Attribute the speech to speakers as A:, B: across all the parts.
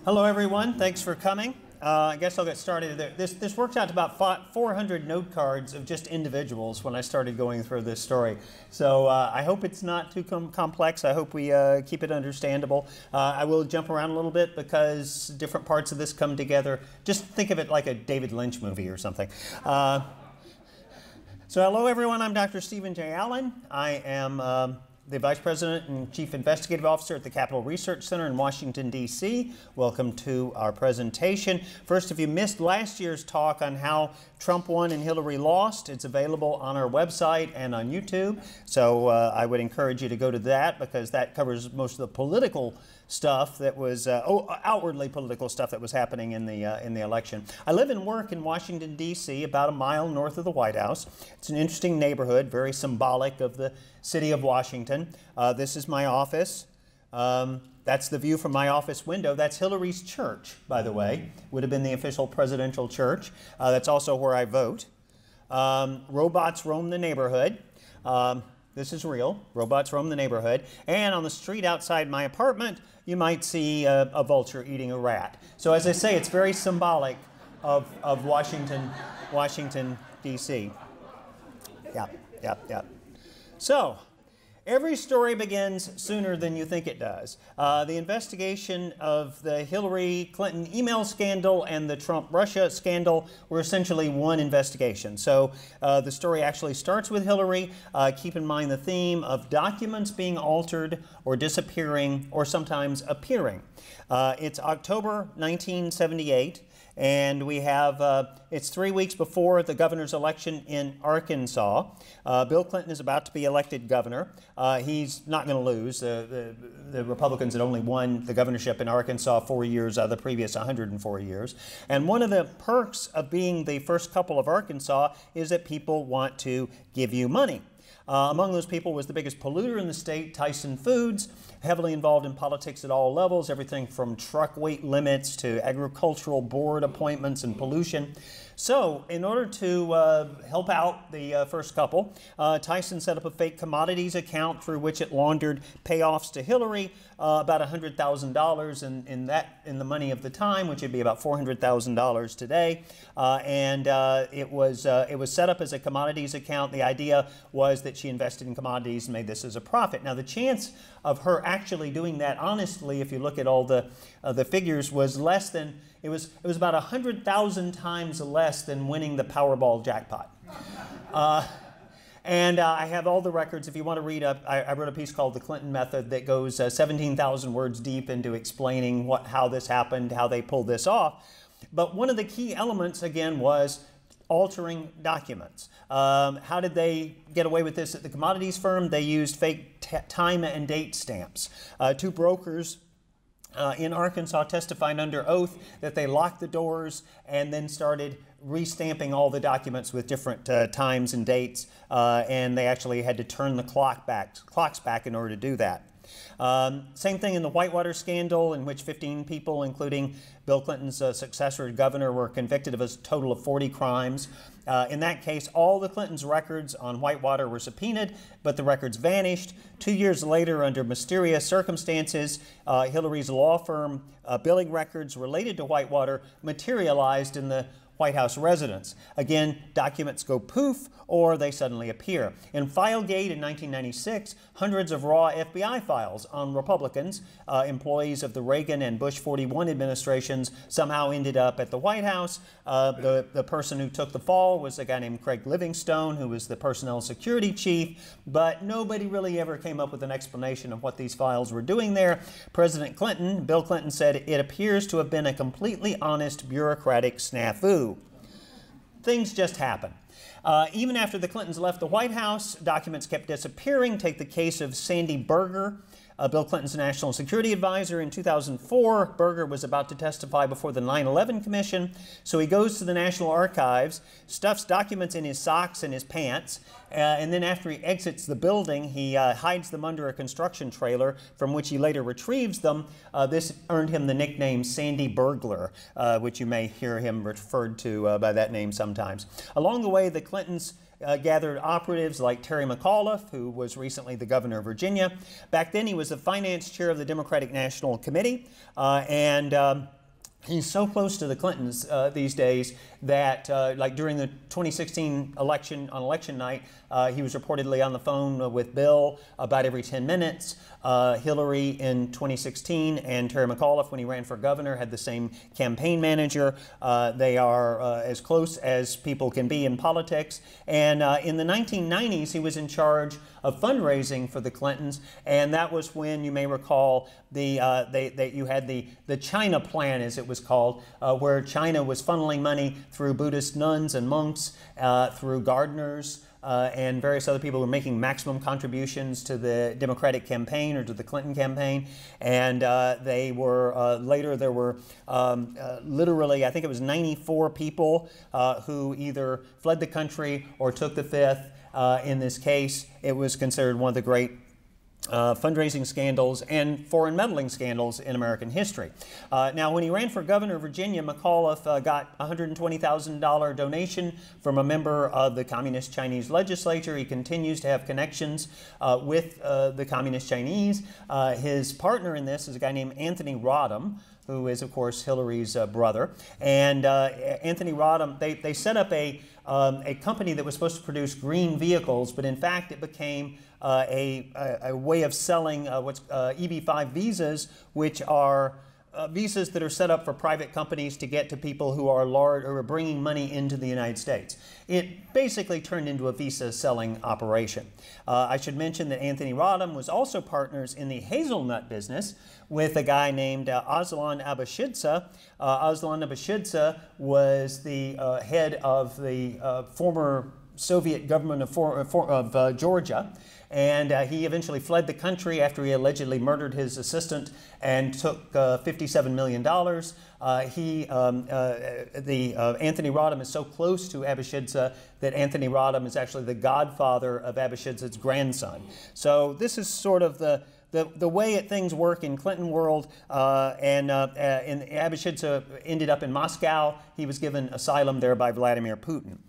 A: Hello, everyone. Thanks for coming. I guess I'll get started. This worked out to about 400 note cards of just individuals when I started going through this story. So I hope it's not too complex. I hope we keep it understandable. I will jump around a little bit because different parts of this come together. Just think of it like a David Lynch movie or something. So hello, everyone. I'm Dr. Stephen J. Allen. I am the Vice President and Chief Investigative Officer at the Capitol Research Center in Washington, D.C. Welcome to our presentation. First, if you missed last year's talk on how Trump won and Hillary lost, it's available on our website and on YouTube. So I would encourage you to go to that because that covers most of the political stuff that was outwardly political stuff that was happening in the election. I live and work in Washington, D.C., about a mile north of the White House. It's an interesting neighborhood, very symbolic of the city of Washington. This is my office. That's the view from my office window. That's Hillary's church, by the way. Would have been the official presidential church. That's also where I vote. Robots roam the neighborhood. This is real. Robots roam the neighborhood. And on the street outside my apartment, you might see a vulture eating a rat. So as I say, it's very symbolic of Washington, D.C. Yeah. So, every story begins sooner than you think it does. The investigation of the Hillary Clinton email scandal and the Trump-Russia scandal were essentially one investigation. So the story actually starts with Hillary. Keep in mind the theme of documents being altered or disappearing or sometimes appearing. It's October 1978. And we have, it's 3 weeks before the governor's election in Arkansas. Bill Clinton is about to be elected governor. He's not going to lose. The Republicans had only won the governorship in Arkansas 4 years out of the previous 104 years. And one of the perks of being the first couple of Arkansas is that people want to give you money. Among those people was the biggest polluter in the state, Tyson Foods, heavily involved in politics at all levels, everything from truck weight limits to agricultural board appointments and pollution. So, in order to help out the first couple, Tyson set up a fake commodities account through which it laundered payoffs to Hillary, about $100,000 in the money of the time, which would be about $400,000 today. It was set up as a commodities account. The idea was that she invested in commodities and made this as a profit. Now, the chance of her actually doing that honestly, if you look at all the figures, was less than. It was about 100,000 times less than winning the Powerball jackpot. And I have all the records. If you want to read up, I wrote a piece called The Clinton Method that goes 17,000 words deep into explaining how this happened, how they pulled this off. But one of the key elements, again, was altering documents. How did they get away with this at the commodities firm? They used fake time and date stamps. Two brokers in Arkansas testified under oath that they locked the doors and then started restamping all the documents with different times and dates, and they actually had to turn the clocks back in order to do that. Same thing in the Whitewater scandal, in which 15 people, including Bill Clinton's successor governor, were convicted of a total of 40 crimes. In that case, all the Clintons' records on Whitewater were subpoenaed, but the records vanished. 2 years later, under mysterious circumstances, Hillary's law firm billing records related to Whitewater materialized in the White House residence. Again, documents go poof or they suddenly appear. In Filegate in 1996, hundreds of raw FBI files on Republicans, employees of the Reagan and Bush 41 administrations, somehow ended up at the White House. The person who took the fall was a guy named Craig Livingstone, who was the personnel security chief, but nobody really ever came up with an explanation of what these files were doing there. President Clinton, Bill Clinton, said it appears to have been a completely honest bureaucratic snafu. Things just happen. Even after the Clintons left the White House, documents kept disappearing. Take the case of Sandy Berger, Bill Clinton's national security advisor. In 2004, Berger was about to testify before the 9/11 Commission, so he goes to the National Archives, stuffs documents in his socks and his pants, and then after he exits the building, he hides them under a construction trailer from which he later retrieves them. This earned him the nickname Sandy Burglar, which you may hear him referred to by that name sometimes. Along the way, the Clintons gathered operatives like Terry McAuliffe, who was recently the governor of Virginia. Back then, he was the finance chair of the Democratic National Committee, and He's so close to the Clintons these days that, like during the 2016 election, on election night, he was reportedly on the phone with Bill about every 10 minutes. Hillary in 2016 and Terry McAuliffe, when he ran for governor, had the same campaign manager. They are as close as people can be in politics. And in the 1990s, he was in charge of fundraising for the Clintons, and that was when, you may recall, you had the China Plan, as it was called, where China was funneling money through Buddhist nuns and monks, through gardeners, and various other people who were making maximum contributions to the Democratic campaign or to the Clinton campaign. And they were, later there were literally, I think it was 94 people who either fled the country or took the fifth. In this case, it was considered one of the great fundraising scandals and foreign meddling scandals in American history. Now, when he ran for governor of Virginia, McAuliffe got a $120,000 donation from a member of the Communist Chinese legislature. He continues to have connections with the Communist Chinese. His partner in this is a guy named Anthony Rodham, who is, of course, Hillary's brother. And Anthony Rodham, they set up a company that was supposed to produce green vehicles, but in fact it became a way of selling what's EB-5 visas, which are visas that are set up for private companies to get to people who are large or are bringing money into the United States. It basically turned into a visa selling operation. I should mention that Anthony Rodham was also partners in the hazelnut business with a guy named Aslan Abashidze. Aslan Abashidze was the head of the former Soviet government of Georgia. And he eventually fled the country after he allegedly murdered his assistant and took $57 million. Anthony Rodham is so close to Abashidze that Anthony Rodham is actually the godfather of Abashidze's grandson. So this is sort of the way things work in Clinton world, and Abashidze ended up in Moscow. He was given asylum there by Vladimir Putin.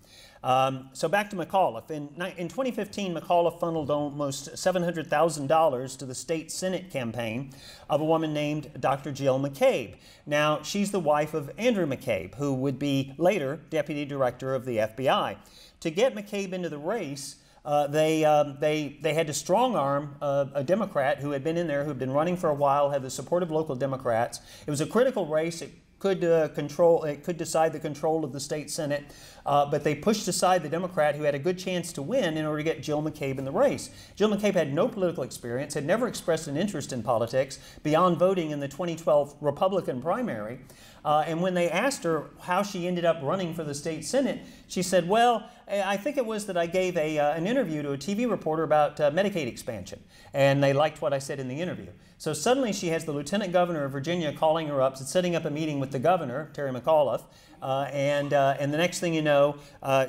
A: So back to McAuliffe. In 2015, McAuliffe funneled almost $700,000 to the state Senate campaign of a woman named Dr. Jill McCabe. Now, she's the wife of Andrew McCabe, who would be later deputy director of the FBI. To get McCabe into the race, they had to strong-arm a Democrat who had been in there, who had been running for a while, had the support of local Democrats. It was a critical race. It could decide the control of the state Senate, but they pushed aside the Democrat who had a good chance to win in order to get Jill McCabe in the race. Jill McCabe had no political experience, had never expressed an interest in politics beyond voting in the 2012 Republican primary. And when they asked her how she ended up running for the state Senate, she said, well, I think it was that I gave an interview to a TV reporter about Medicaid expansion, and they liked what I said in the interview. So suddenly she has the lieutenant governor of Virginia calling her up, setting up a meeting with the governor, Terry McAuliffe, and the next thing you know,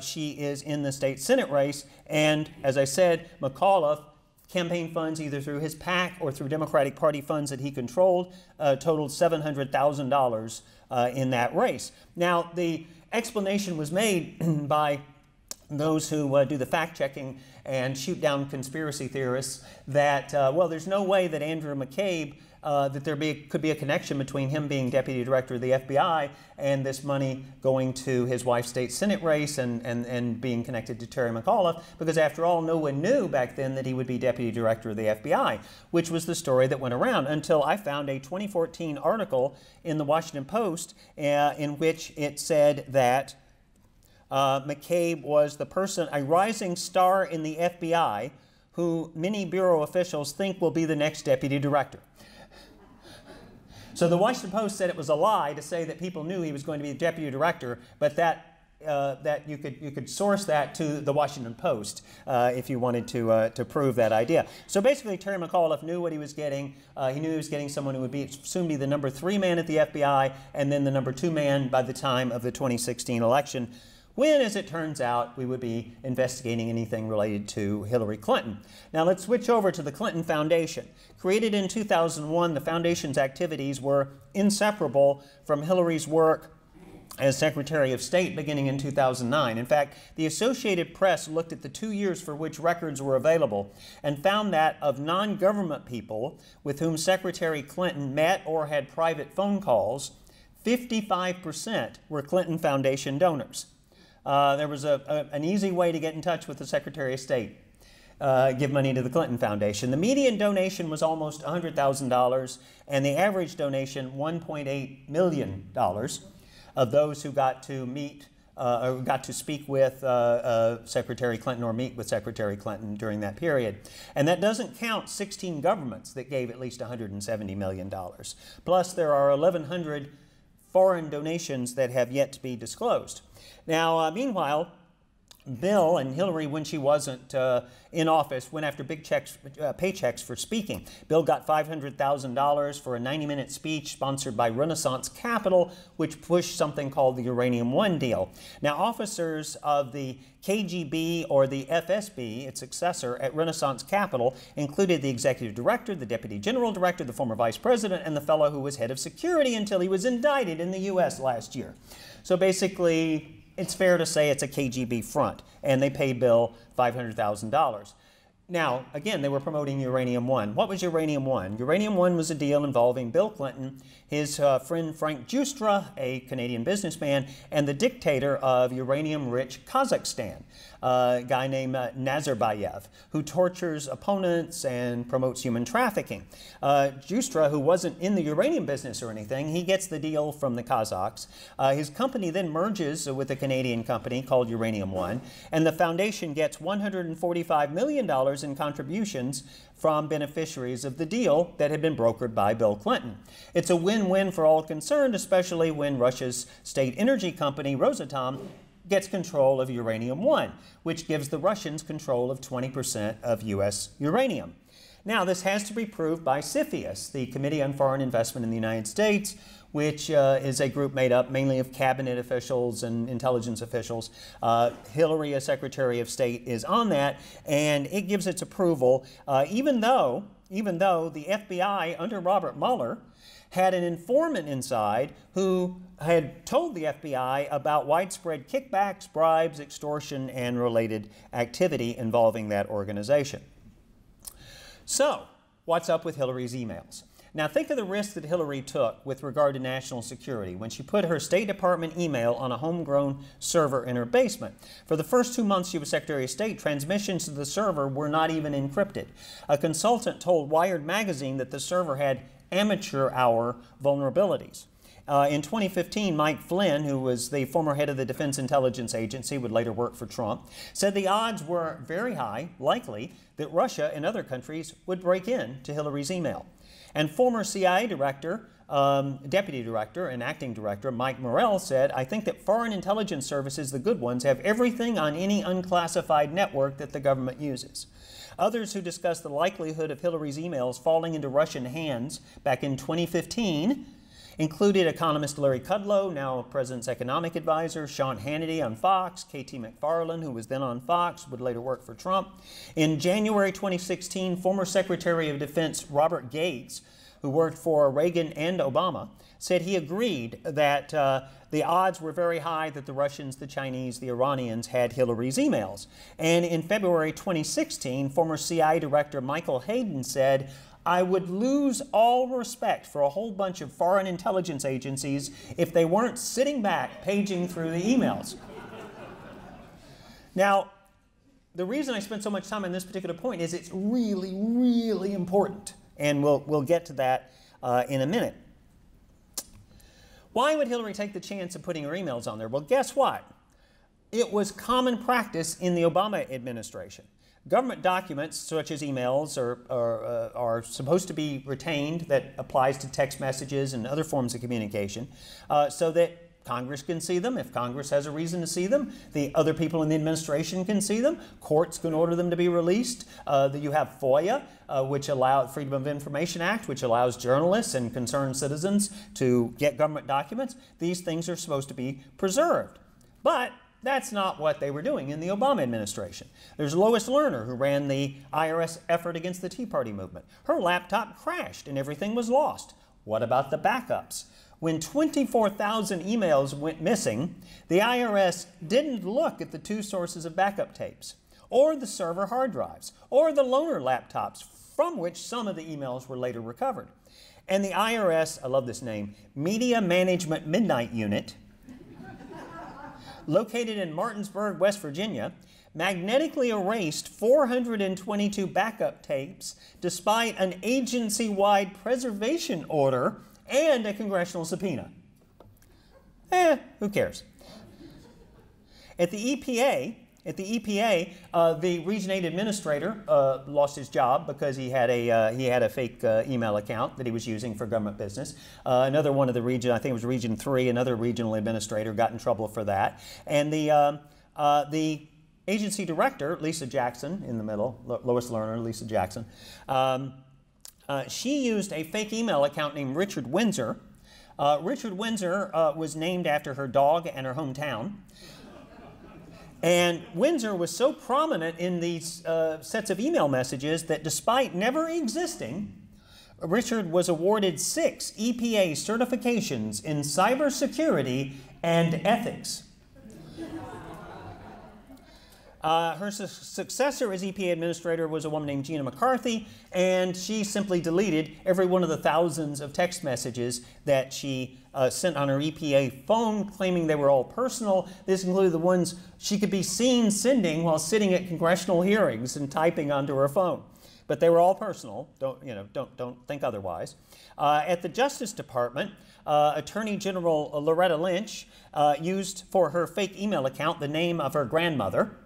A: she is in the state Senate race. And as I said, McAuliffe, campaign funds either through his PAC or through Democratic Party funds that he controlled, totaled $700,000 in that race. Now, the explanation was made by those who do the fact-checking and shoot down conspiracy theorists that, well, there's no way that Andrew McCabe, that could be a connection between him being deputy director of the FBI and this money going to his wife's state Senate race and being connected to Terry McAuliffe, because after all, no one knew back then that he would be deputy director of the FBI, which was the story that went around until I found a 2014 article in the Washington Post in which it said that McCabe was the person, a rising star in the FBI, who many bureau officials think will be the next deputy director. So the Washington Post said it was a lie to say that people knew he was going to be the deputy director, but that you could source that to the Washington Post if you wanted to prove that idea. So basically, Terry McAuliffe knew what he was getting. He knew he was getting someone who would soon be the number 3 man at the FBI and then the number 2 man by the time of the 2016 election, when, as it turns out, we would be investigating anything related to Hillary Clinton. Now let's switch over to the Clinton Foundation. Created in 2001, the foundation's activities were inseparable from Hillary's work as Secretary of State beginning in 2009. In fact, the Associated Press looked at the 2 years for which records were available and found that of non-government people with whom Secretary Clinton met or had private phone calls, 55% were Clinton Foundation donors. There was an easy way to get in touch with the Secretary of State. Give money to the Clinton Foundation. The median donation was almost $100,000, and the average donation $1.8 million of those who got to meet or got to speak with Secretary Clinton or meet with Secretary Clinton during that period. And that doesn't count 16 governments that gave at least $170 million. Plus, there are 1,100 foreign donations that have yet to be disclosed. Now, meanwhile, Bill and Hillary, when she wasn't in office, went after big paychecks for speaking. Bill got $500,000 for a 90-minute speech sponsored by Renaissance Capital, which pushed something called the Uranium One deal. Now, officers of the KGB or the FSB, its successor at Renaissance Capital, included the executive director, the deputy general director, the former vice president, and the fellow who was head of security until he was indicted in the U.S. last year. So basically, it's fair to say it's a KGB front, and they paid Bill $500,000. Now, again, they were promoting Uranium One. What was Uranium One? Uranium One was a deal involving Bill Clinton, his friend Frank Justra, a Canadian businessman, and the dictator of uranium-rich Kazakhstan, a guy named Nazarbayev, who tortures opponents and promotes human trafficking. Justra, who wasn't in the uranium business or anything, he gets the deal from the Kazakhs. His company then merges with a Canadian company called Uranium One, and the foundation gets $145 million in contributions from beneficiaries of the deal that had been brokered by Bill Clinton. It's a win-win for all concerned, especially when Russia's state energy company, Rosatom, gets control of Uranium One, which gives the Russians control of 20% of U.S. uranium. Now, this has to be proved by CFIUS, the Committee on Foreign Investment in the United States, which is a group made up mainly of cabinet officials and intelligence officials. Hillary, as Secretary of State, is on that, and it gives its approval, even though the FBI, under Robert Mueller, had an informant inside who had told the FBI about widespread kickbacks, bribes, extortion, and related activity involving that organization. So, what's up with Hillary's emails? Now, think of the risk that Hillary took with regard to national security when she put her State Department email on a homegrown server in her basement. For the first 2 months she was Secretary of State, transmissions to the server were not even encrypted. A consultant told Wired magazine that the server had amateur hour vulnerabilities. In 2015, Mike Flynn, who was the former head of the Defense Intelligence Agency, would later work for Trump, said the odds were very high, likely, that Russia and other countries would break in to Hillary's email. And former CIA director, deputy director and acting director Mike Morrell said, "I think that foreign intelligence services, the good ones, have everything on any unclassified network that the government uses." Others who discussed the likelihood of Hillary's emails falling into Russian hands back in 2015 included economist Larry Kudlow, now President's economic advisor, Sean Hannity on Fox, K.T. McFarland, who was then on Fox, would later work for Trump. In January 2016, former Secretary of Defense Robert Gates, who worked for Reagan and Obama, said he agreed that the odds were very high that the Russians, the Chinese, the Iranians had Hillary's emails. And in February 2016, former CIA Director Michael Hayden said, "I would lose all respect for a whole bunch of foreign intelligence agencies if they weren't sitting back paging through the emails." Now, the reason I spent so much time on this particular point is it's really, really important. And we'll get to that in a minute. Why would Hillary take the chance of putting her emails on there? Well, guess what? It was common practice in the Obama administration. Government documents, such as emails, are supposed to be retained. That applies to text messages and other forms of communication, so that Congress can see them. If Congress has a reason to see them, the other people in the administration can see them. Courts can order them to be released. You have FOIA, which allows Freedom of Information Act, which allows journalists and concerned citizens to get government documents. These things are supposed to be preserved. But that's not what they were doing in the Obama administration. There's Lois Lerner, who ran the IRS effort against the Tea Party movement. Her laptop crashed and everything was lost. What about the backups? When 24,000 emails went missing, the IRS didn't look at the two sources of backup tapes, or the server hard drives, or the loaner laptops from which some of the emails were later recovered. and the IRS, I love this name, Media Management Midnight Unit, located in Martinsburg, West Virginia, magnetically erased 422 backup tapes despite an agency-wide preservation order and a congressional subpoena. Who cares? At the EPA, the Region 8 administrator lost his job because he had a fake email account that he was using for government business. Another one of the region, I think it was Region 3, another regional administrator got in trouble for that. And the agency director, Lisa Jackson, in the middle, Lois Lerner, Lisa Jackson, she used a fake email account named Richard Windsor. Richard Windsor was named after her dog and her hometown. And Windsor was so prominent in these sets of email messages that despite never existing, Richard was awarded 6 EPA certifications in cybersecurity and ethics. Her successor as EPA administrator was a woman named Gina McCarthy, and she simply deleted every one of the thousands of text messages that she sent on her EPA phone, claiming they were all personal. This included the ones she could be seen sending while sitting at congressional hearings and typing onto her phone. But they were all personal. Don't think otherwise. At the Justice Department, Attorney General Loretta Lynch used for her fake email account the name of her grandmother.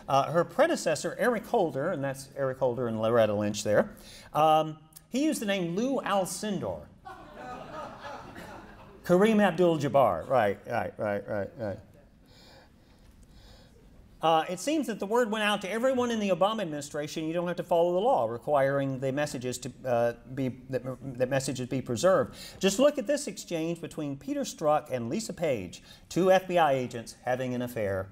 A: Her predecessor, Eric Holder, and that's Eric Holder and Loretta Lynch there, he used the name Lou Alcindor. Kareem Abdul-Jabbar, right. It seems that the word went out to everyone in the Obama administration. You don't have to follow the law requiring the messages to that messages be preserved. Just look at this exchange between Peter Strzok and Lisa Paige, 2 FBI agents having an affair.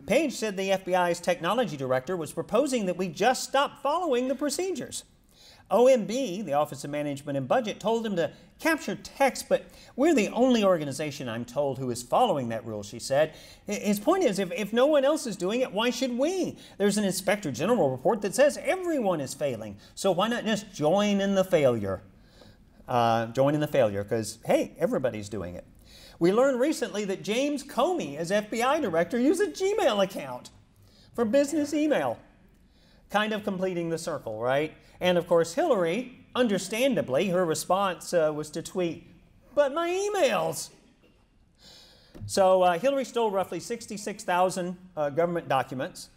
A: Paige said the FBI's technology director was proposing that we just stop following the procedures. OMB, the Office of Management and Budget, told him to capture text, but we're the only organization, I'm told, who is following that rule, she said. His point is, if no one else is doing it, why should we? There's an Inspector General report that says everyone is failing, so why not just join in the failure? Join in the failure, because, hey, everybody's doing it. We learned recently that James Comey, as FBI director, used a Gmail account for business email. Kind of completing the circle, right? And of course, Hillary, understandably, her response was to tweet, "But my emails." So Hillary stole roughly 66,000 government documents,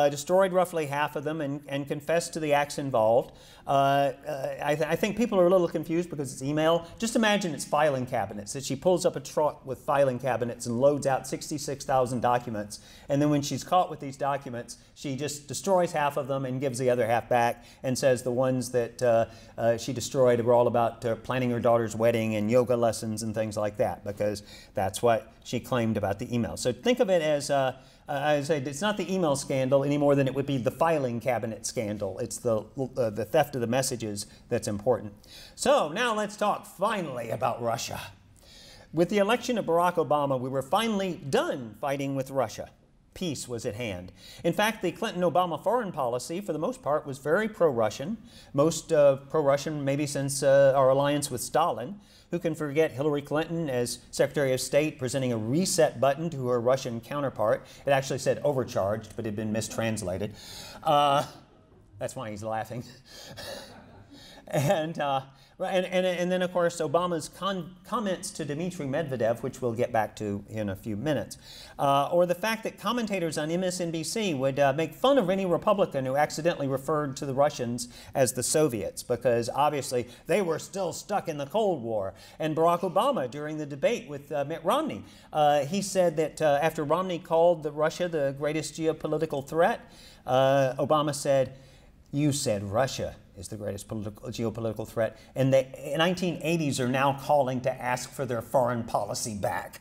A: destroyed roughly half of them, and confessed to the acts involved. I think people are a little confused because it's email. Just imagine it's filing cabinets, that she pulls up a truck with filing cabinets and loads out 66,000 documents. And then when she's caught with these documents, she just destroys half of them and gives the other half back and says the ones that she destroyed were all about planning her daughter's wedding and yoga lessons and things like that, because that's what she claimed about the email. So think of it as I say, it's not the email scandal any more than it would be the filing cabinet scandal. It's the theft of the messages that's important. So now let's talk finally about Russia. With the election of Barack Obama, we were finally done fighting with Russia. Peace was at hand. In fact, the Clinton-Obama foreign policy, for the most part, was very pro-Russian. Most pro-Russian maybe since our alliance with Stalin. Who can forget Hillary Clinton as Secretary of State presenting a reset button to her Russian counterpart? It actually said overcharged, but it had been mistranslated. That's why he's laughing. And then, of course, Obama's comments to Dmitry Medvedev, which we'll get back to in a few minutes, or the fact that commentators on MSNBC would make fun of any Republican who accidentally referred to the Russians as the Soviets, because obviously they were still stuck in the Cold War. And Barack Obama, during the debate with Mitt Romney, he said that after Romney called Russia the greatest geopolitical threat, Obama said, "You said Russia is the greatest geopolitical threat, and the 1980s are now calling to ask for their foreign policy back."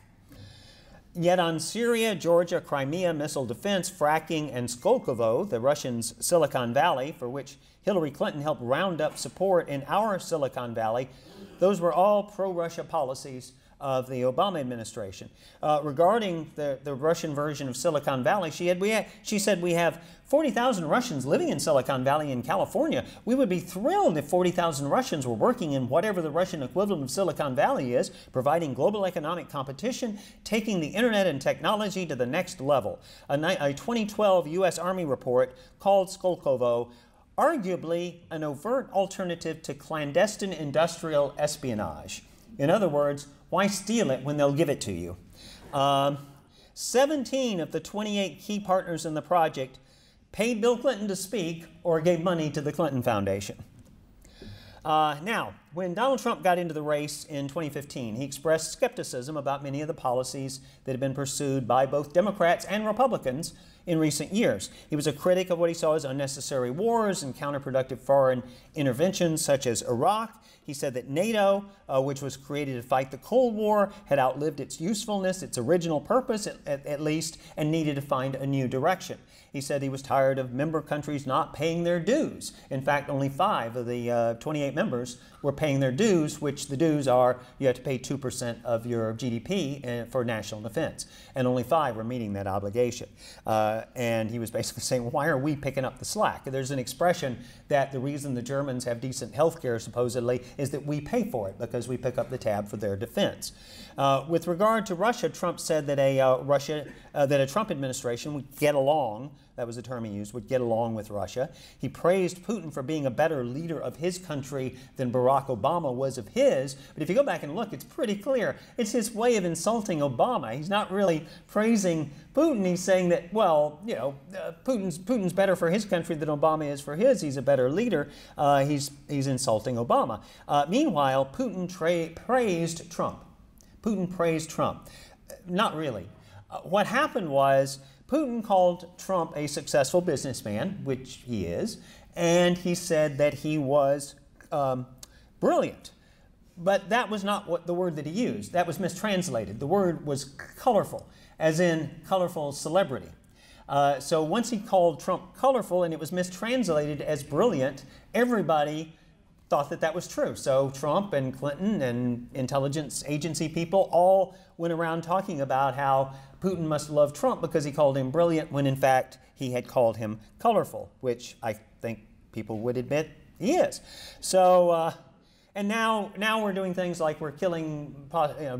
A: Yet on Syria, Georgia, Crimea, missile defense, fracking, and Skolkovo, the Russians' Silicon Valley, for which Hillary Clinton helped round up support in our Silicon Valley, those were all pro-Russia policies of the Obama administration. Regarding the Russian version of Silicon Valley, she said, we have 40,000 Russians living in Silicon Valley in California. We would be thrilled if 40,000 Russians were working in whatever the Russian equivalent of Silicon Valley is, providing global economic competition, taking the internet and technology to the next level. A 2012 U.S. Army report called Skolkovo arguably an overt alternative to clandestine industrial espionage. In other words, why steal it when they'll give it to you? 17 of the 28 key partners in the project paid Bill Clinton to speak or gave money to the Clinton Foundation. Now, when Donald Trump got into the race in 2015, he expressed skepticism about many of the policies that have been pursued by both Democrats and Republicans in recent years. He was a critic of what he saw as unnecessary wars and counterproductive foreign interventions such as Iraq. He said that NATO, which was created to fight the Cold War, had outlived its usefulness, its original purpose at least, and needed to find a new direction. He said he was tired of member countries not paying their dues. In fact, only 5 of the 28 members were paying their dues, which the dues are you have to pay 2% of your GDP for national defense. And only 5 were meeting that obligation. And he was basically saying, why are we picking up the slack? There's an expression that the reason the Germans have decent health care, supposedly, is that we pay for it because we pick up the tab for their defense. With regard to Russia, Trump said that a Trump administration would get along. That was the term he used, would get along with Russia. He praised Putin for being a better leader of his country than Barack Obama was of his. But if you go back and look, it's pretty clear. It's his way of insulting Obama. He's not really praising Putin. He's saying that, well, you know, Putin's better for his country than Obama is for his. He's a better leader. He's insulting Obama. Meanwhile, Putin praised Trump. Putin praised Trump. Not really. What happened was Putin called Trump a successful businessman, which he is, and he said that he was brilliant. But that was not what the word that he used. That was mistranslated. The word was colorful, as in colorful celebrity. So once he called Trump colorful and it was mistranslated as brilliant, everybody thought that that was true. So Trump and Clinton and intelligence agency people all went around talking about how Putin must love Trump because he called him brilliant when in fact he had called him colorful, which I think people would admit he is. So, and now we're doing things like we're killing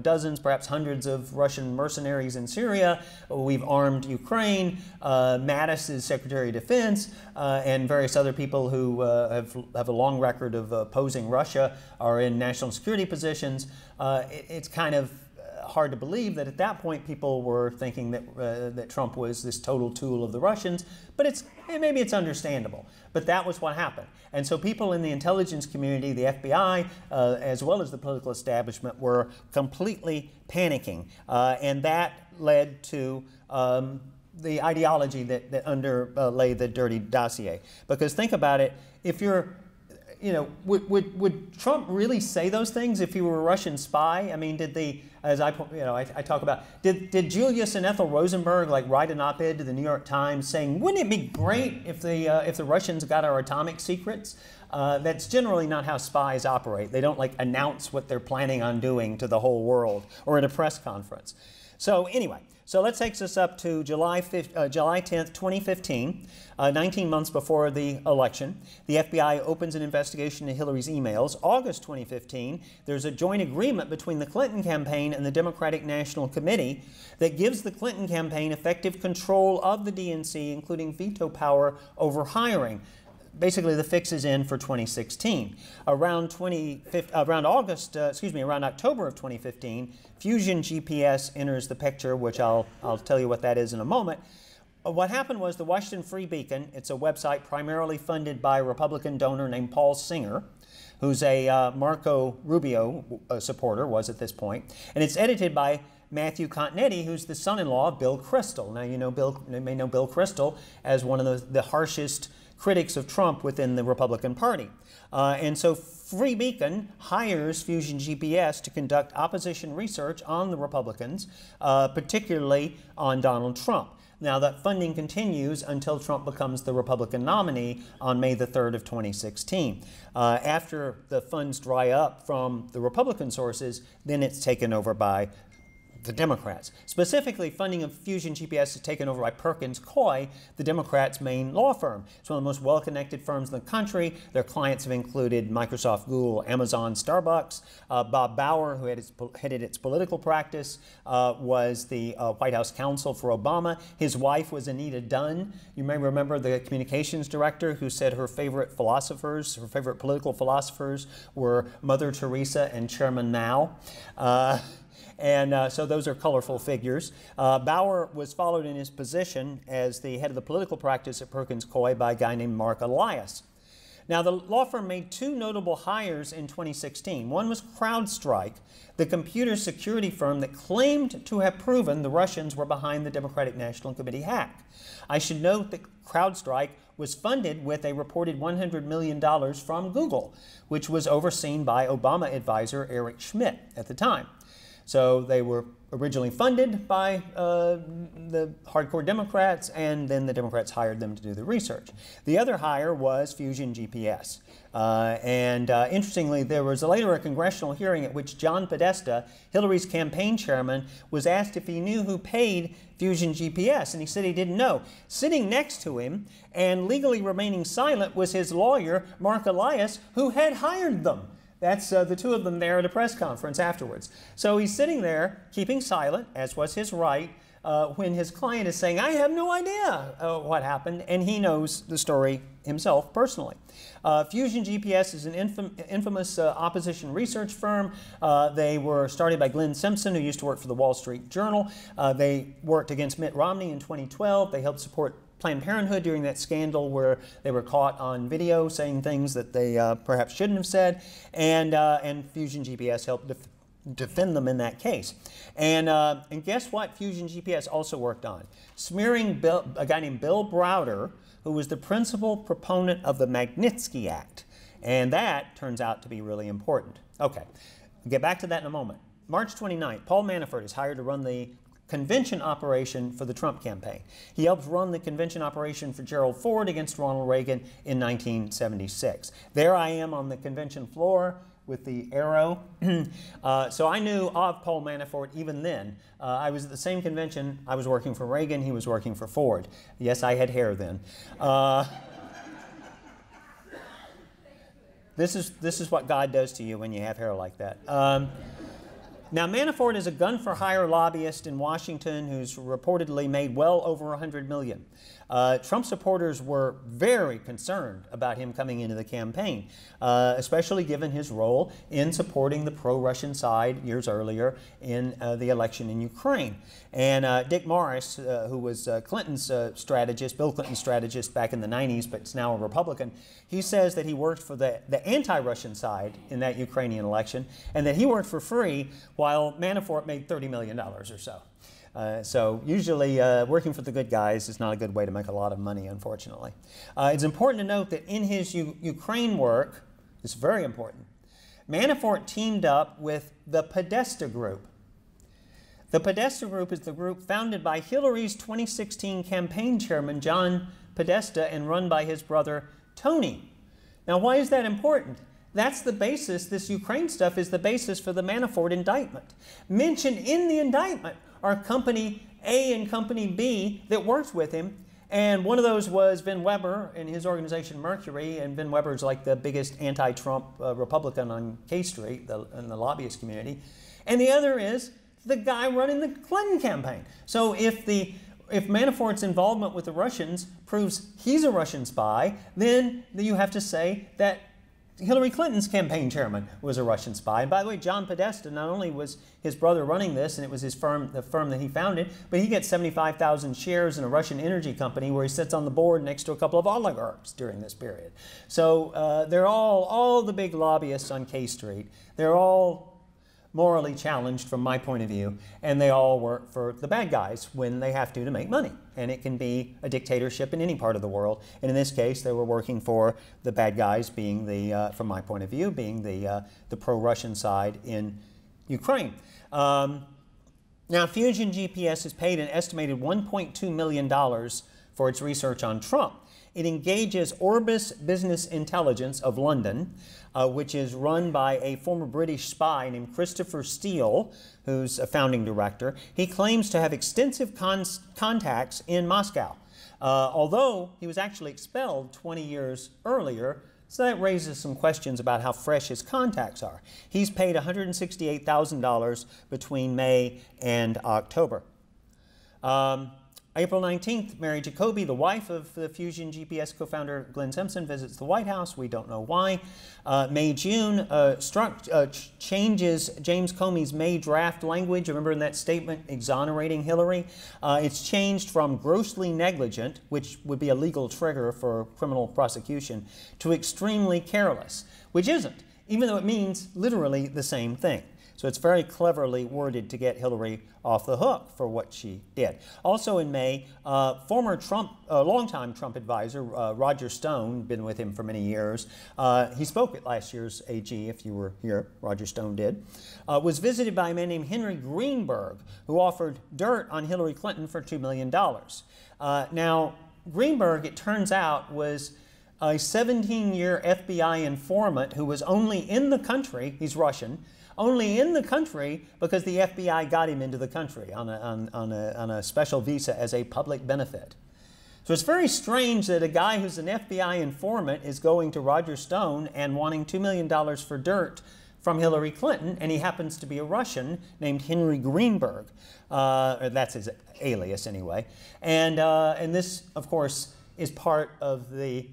A: dozens, perhaps hundreds of Russian mercenaries in Syria. We've armed Ukraine. Mattis is Secretary of Defense, and various other people who have a long record of opposing Russia are in national security positions. It's kind of hard to believe that at that point people were thinking that that Trump was this total tool of the Russians, but maybe it's understandable. But that was what happened. And so people in the intelligence community, the FBI, as well as the political establishment, were completely panicking. And that led to the ideology that underlay the Dirty Dossier. Because think about it, if you're would Trump really say those things if he were a Russian spy? I mean, as I talk about, did Julius and Ethel Rosenberg write an op-ed to the New York Times saying, wouldn't it be great if the Russians got our atomic secrets? That's generally not how spies operate. They don't announce what they're planning on doing to the whole world or at a press conference. So anyway, so that takes us up to July 10th, 2015, 19 months before the election. The FBI opens an investigation into Hillary's emails. August 2015, there's a joint agreement between the Clinton campaign and the Democratic National Committee that gives the Clinton campaign effective control of the DNC, including veto power over hiring. Basically, the fix is in for 2016. Around October of 2015, Fusion GPS enters the picture, which I'll tell you what that is in a moment. What happened was the Washington Free Beacon, it's a website primarily funded by a Republican donor named Paul Singer, who's a Marco Rubio supporter, was at this point, and it's edited by Matthew Continetti, who's the son-in-law of Bill Kristol. Now, you may know Bill Kristol as one of the harshest critics of Trump within the Republican Party. And so Free Beacon hires Fusion GPS to conduct opposition research on the Republicans, particularly on Donald Trump. Now, that funding continues until Trump becomes the Republican nominee on May the 3rd of 2016. After the funds dry up from the Republican sources, then it's taken over by the Democrats. Specifically, funding of Fusion GPS is taken over by Perkins Coie, the Democrats' main law firm. It's one of the most well-connected firms in the country. Their clients have included Microsoft, Google, Amazon, Starbucks. Bob Bauer, who headed its political practice, was the White House counsel for Obama. His wife was Anita Dunn. You may remember the communications director who said her favorite philosophers, her favorite political philosophers were Mother Teresa and Chairman Mao. So those are colorful figures. Bauer was followed in his position as the head of the political practice at Perkins Coie by a guy named Mark Elias. Now, the law firm made two notable hires in 2016. One was CrowdStrike, the computer security firm that claimed to have proven the Russians were behind the Democratic National Committee hack. I should note that CrowdStrike was funded with a reported $100 million from Google, which was overseen by Obama advisor Eric Schmidt at the time. So they were originally funded by the hardcore Democrats, and then the Democrats hired them to do the research. The other hire was Fusion GPS. Interestingly, there was later a congressional hearing at which John Podesta, Hillary's campaign chairman, was asked if he knew who paid Fusion GPS, and he said he didn't know. Sitting next to him and legally remaining silent was his lawyer, Mark Elias, who had hired them. That's the two of them there at a press conference afterwards. So he's sitting there, keeping silent, as was his right, when his client is saying, I have no idea what happened, and he knows the story himself personally. Fusion GPS is an infamous opposition research firm. They were started by Glenn Simpson, who used to work for the Wall Street Journal. They worked against Mitt Romney in 2012. They helped support Planned Parenthood during that scandal where they were caught on video saying things that they perhaps shouldn't have said, and Fusion GPS helped defend them in that case. And guess what Fusion GPS also worked on? Smearing a guy named Bill Browder, who was the principal proponent of the Magnitsky Act. And that turns out to be really important. Okay, we'll get back to that in a moment. March 29th, Paul Manafort is hired to run the convention operation for the Trump campaign. He helped run the convention operation for Gerald Ford against Ronald Reagan in 1976. There I am on the convention floor with the arrow. So I knew of Paul Manafort even then. I was at the same convention. I was working for Reagan. He was working for Ford. Yes, I had hair then. This is what God does to you when you have hair like that. Now, Manafort is a gun-for-hire lobbyist in Washington who's reportedly made well over $100 million. Trump supporters were very concerned about him coming into the campaign, especially given his role in supporting the pro-Russian side years earlier in the election in Ukraine. And Dick Morris, who was Clinton's strategist, Bill Clinton's strategist back in the 90s, but is now a Republican, he says that he worked for the anti-Russian side in that Ukrainian election, and that he worked for free while Manafort made $30 million or so. So usually working for the good guys is not a good way to make a lot of money, unfortunately. It's important to note that in his Ukraine work, it's very important, Manafort teamed up with the Podesta Group. The Podesta Group is the group founded by Hillary's 2016 campaign chairman, John Podesta, and run by his brother, Tony. Now, why is that important? That's the basis, this Ukraine stuff is the basis for the Manafort indictment. Mentioned in the indictment are Company A and Company B that worked with him, and one of those was Vin Weber and his organization Mercury, and Vin Weber's like the biggest anti-Trump Republican on K Street in the lobbyist community, and the other is the guy running the Clinton campaign. So if Manafort's involvement with the Russians proves he's a Russian spy, then you have to say that Hillary Clinton's campaign chairman was a Russian spy. And by the way, John Podesta, not only was his brother running this, and it was his firm, the firm that he founded, but he gets 75,000 shares in a Russian energy company where he sits on the board next to a couple of oligarchs during this period. So they're all the big lobbyists on K Street. They're all morally challenged from my point of view, and they all work for the bad guys when they have to make money. And it can be a dictatorship in any part of the world. And in this case, they were working for the bad guys, being the, from my point of view, being the pro-Russian side in Ukraine. Now, Now, Fusion GPS has paid an estimated $1.2 million for its research on Trump. It engages Orbis Business Intelligence of London, which is run by a former British spy named Christopher Steele, who's a founding director. He claims to have extensive contacts in Moscow, although he was actually expelled 20 years earlier. So that raises some questions about how fresh his contacts are. He's paid $168,000 between May and October. April 19th, Mary Jacoby, the wife of the Fusion GPS co-founder Glenn Simpson, visits the White House. We don't know why. May-June, changes James Comey's May draft language. Remember in that statement exonerating Hillary? It's changed from grossly negligent, which would be a legal trigger for criminal prosecution, to extremely careless, which isn't, even though it means literally the same thing. So it's very cleverly worded to get Hillary off the hook for what she did. Also in May, former longtime Trump advisor, Roger Stone, been with him for many years. He spoke at last year's AG, if you were here, Roger Stone did, was visited by a man named Henry Greenberg, who offered dirt on Hillary Clinton for $2 million. Now, Greenberg, it turns out, was a 17-year FBI informant who was only in the country, he's Russian, only in the country because the FBI got him into the country on a special visa as a public benefit. So it's very strange that a guy who's an FBI informant is going to Roger Stone and wanting $2 million for dirt from Hillary Clinton, and he happens to be a Russian named Henry Greenberg. That's his alias anyway. And this, of course, is part of the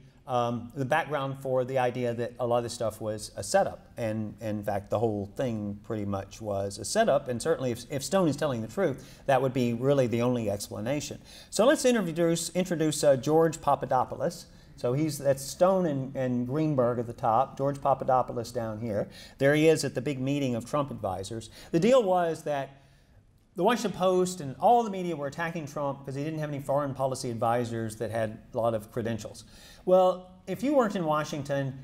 A: background for the idea that a lot of this stuff was a setup. And in fact, the whole thing pretty much was a setup. And certainly if Stone is telling the truth, that would be really the only explanation. So let's introduce George Papadopoulos. So that's Stone and Greenberg at the top, George Papadopoulos down here. There he is at the big meeting of Trump advisors. The deal was that the Washington Post and all the media were attacking Trump because he didn't have any foreign policy advisors that had a lot of credentials. Well, if you worked in Washington,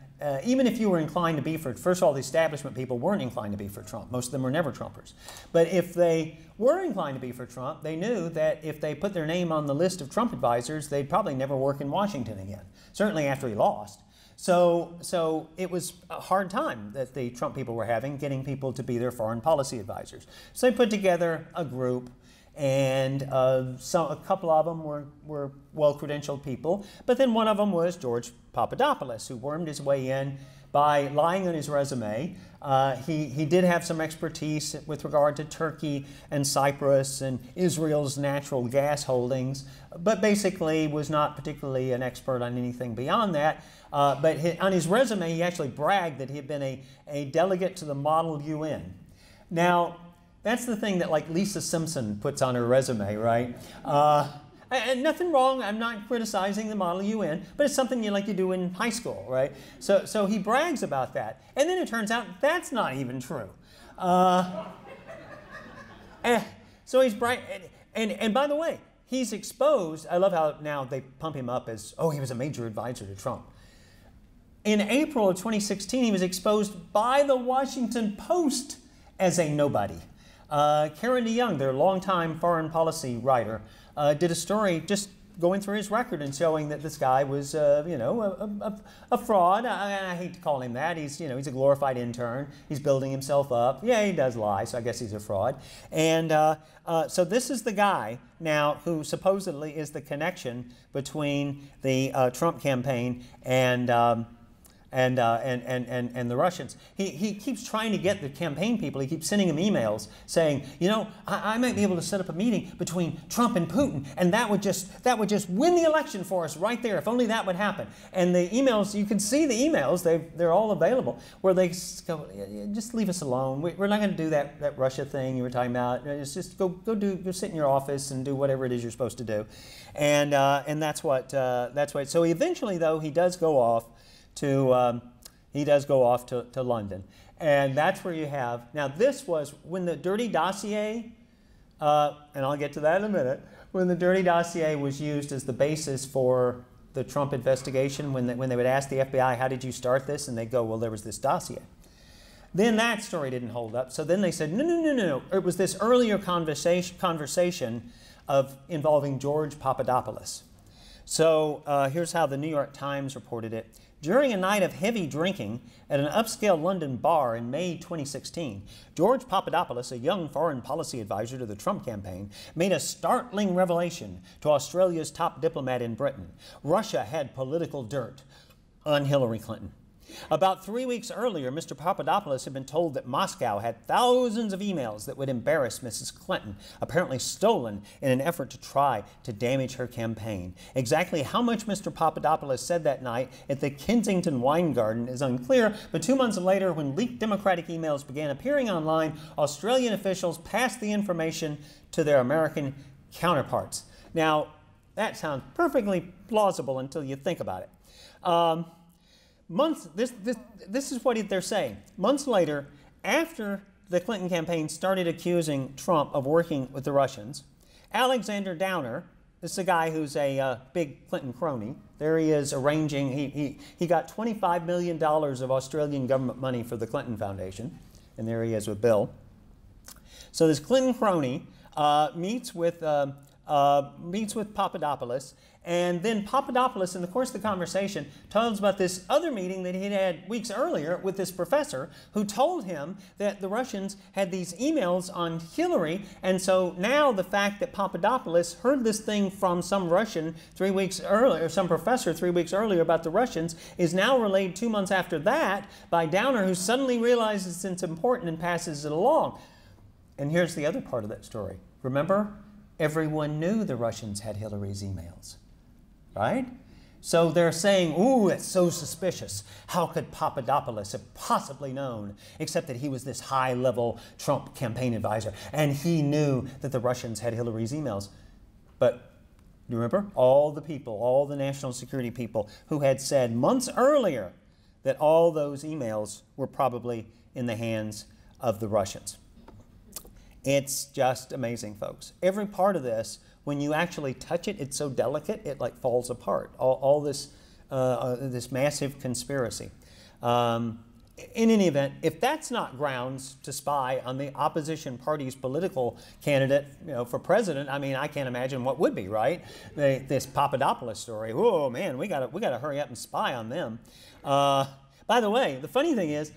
A: even if you were inclined to be for, first of all, the establishment people weren't inclined to be for Trump. Most of them were never Trumpers. But if they were inclined to be for Trump, they knew that if they put their name on the list of Trump advisors, they'd probably never work in Washington again, certainly after he lost. So it was a hard time that the Trump people were having, getting people to be their foreign policy advisors. So they put together a group, and a couple of them were well-credentialed people, but then one of them was George Papadopoulos, who wormed his way in by lying on his resume. He did have some expertise with regard to Turkey and Cyprus and Israel's natural gas holdings, but basically was not particularly an expert on anything beyond that. But on his resume, he actually bragged that he had been a delegate to the Model UN. Now, that's the thing that like Lisa Simpson puts on her resume, right? And nothing wrong, I'm not criticizing the Model UN, but it's something you do in high school, right? So he brags about that. And then it turns out that's not even true. So he's and by the way, he's exposed. I love how now they pump him up as, oh, he was a major advisor to Trump. In April of 2016, he was exposed by the Washington Post as a nobody. Karen DeYoung, their longtime foreign policy writer, did a story just going through his record and showing that this guy was, a fraud. I hate to call him that. He's a glorified intern. He's building himself up. Yeah, he does lie, so I guess he's a fraud. And so this is the guy now who supposedly is the connection between the Trump campaign and the Russians. He keeps trying to get the campaign people, he keeps sending them emails saying, I might be able to set up a meeting between Trump and Putin, and that would just win the election for us right there, if only that would happen. And the emails, you can see the emails, they're all available, where they go, just leave us alone. We're not going to do that Russia thing you were talking about. It's just go sit in your office and do whatever it is you're supposed to do. And that's what. So eventually, though, he does go off to London. And that's where you have, now this was when the Dirty Dossier, and I'll get to that in a minute, when the Dirty Dossier was used as the basis for the Trump investigation, when they would ask the FBI, how did you start this? And they'd go, well, there was this dossier. Then that story didn't hold up. So then they said, no, no, no, no, no. It was this earlier conversation involving George Papadopoulos. So here's how the New York Times reported it. During a night of heavy drinking at an upscale London bar in May 2016, George Papadopoulos, a young foreign policy advisor to the Trump campaign, made a startling revelation to Australia's top diplomat in Britain. Russia had political dirt on Hillary Clinton. About 3 weeks earlier, Mr. Papadopoulos had been told that Moscow had thousands of emails that would embarrass Mrs. Clinton, apparently stolen in an effort to try to damage her campaign. Exactly how much Mr. Papadopoulos said that night at the Kensington Wine Garden is unclear, but 2 months later, when leaked Democratic emails began appearing online, Australian officials passed the information to their American counterparts. Now, that sounds perfectly plausible until you think about it. This is what they're saying. Months later, after the Clinton campaign started accusing Trump of working with the Russians, Alexander Downer, this is a guy who's a big Clinton crony. There he is arranging, he got $25 million of Australian government money for the Clinton Foundation, and there he is with Bill. So this Clinton crony meets with Papadopoulos, and then Papadopoulos, in the course of the conversation, tells about this other meeting that he'd had weeks earlier with this professor who told him that the Russians had these emails on Hillary, and so now the fact that Papadopoulos heard this thing from some Russian 3 weeks earlier, or some professor 3 weeks earlier about the Russians, is now relayed 2 months after that by Downer, who suddenly realizes it's important and passes it along. And here's the other part of that story. Remember? Everyone knew the Russians had Hillary's emails, right? So they're saying, ooh, it's so suspicious. How could Papadopoulos have possibly known, except that he was this high-level Trump campaign advisor, and he knew that the Russians had Hillary's emails. But you remember? All the people, all the national security people who had said months earlier that all those emails were probably in the hands of the Russians. It's just amazing, folks. Every part of this, when you actually touch it, it's so delicate, it like falls apart. All this, this massive conspiracy. In any event, if that's not grounds to spy on the opposition party's political candidate, for president, I mean, I can't imagine what would be, right? This Papadopoulos story. Whoa, man, we gotta hurry up and spy on them. By the way, the funny thing is,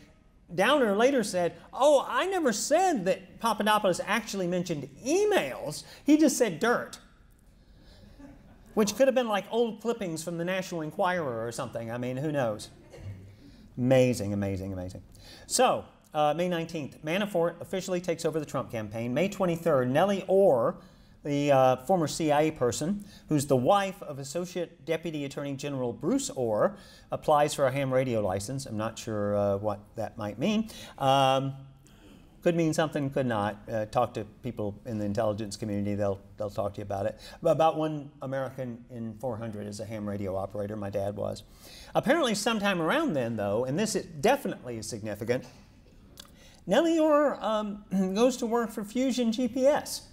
A: Downer later said, oh, I never said that Papadopoulos actually mentioned emails. He just said dirt, which could have been like old clippings from the National Enquirer or something. I mean, who knows? Amazing, amazing, amazing. So, May 19th, Manafort officially takes over the Trump campaign. May 23rd, Nellie Ohr, the former CIA person, who's the wife of Associate Deputy Attorney General Bruce Ohr, applies for a ham radio license. I'm not sure what that might mean. Could mean something, could not. Talk to people in the intelligence community, they'll talk to you about it. About 1 American in 400 is a ham radio operator, my dad was. Apparently sometime around then, though, and this definitely is significant, Nellie Ohr goes to work for Fusion GPS.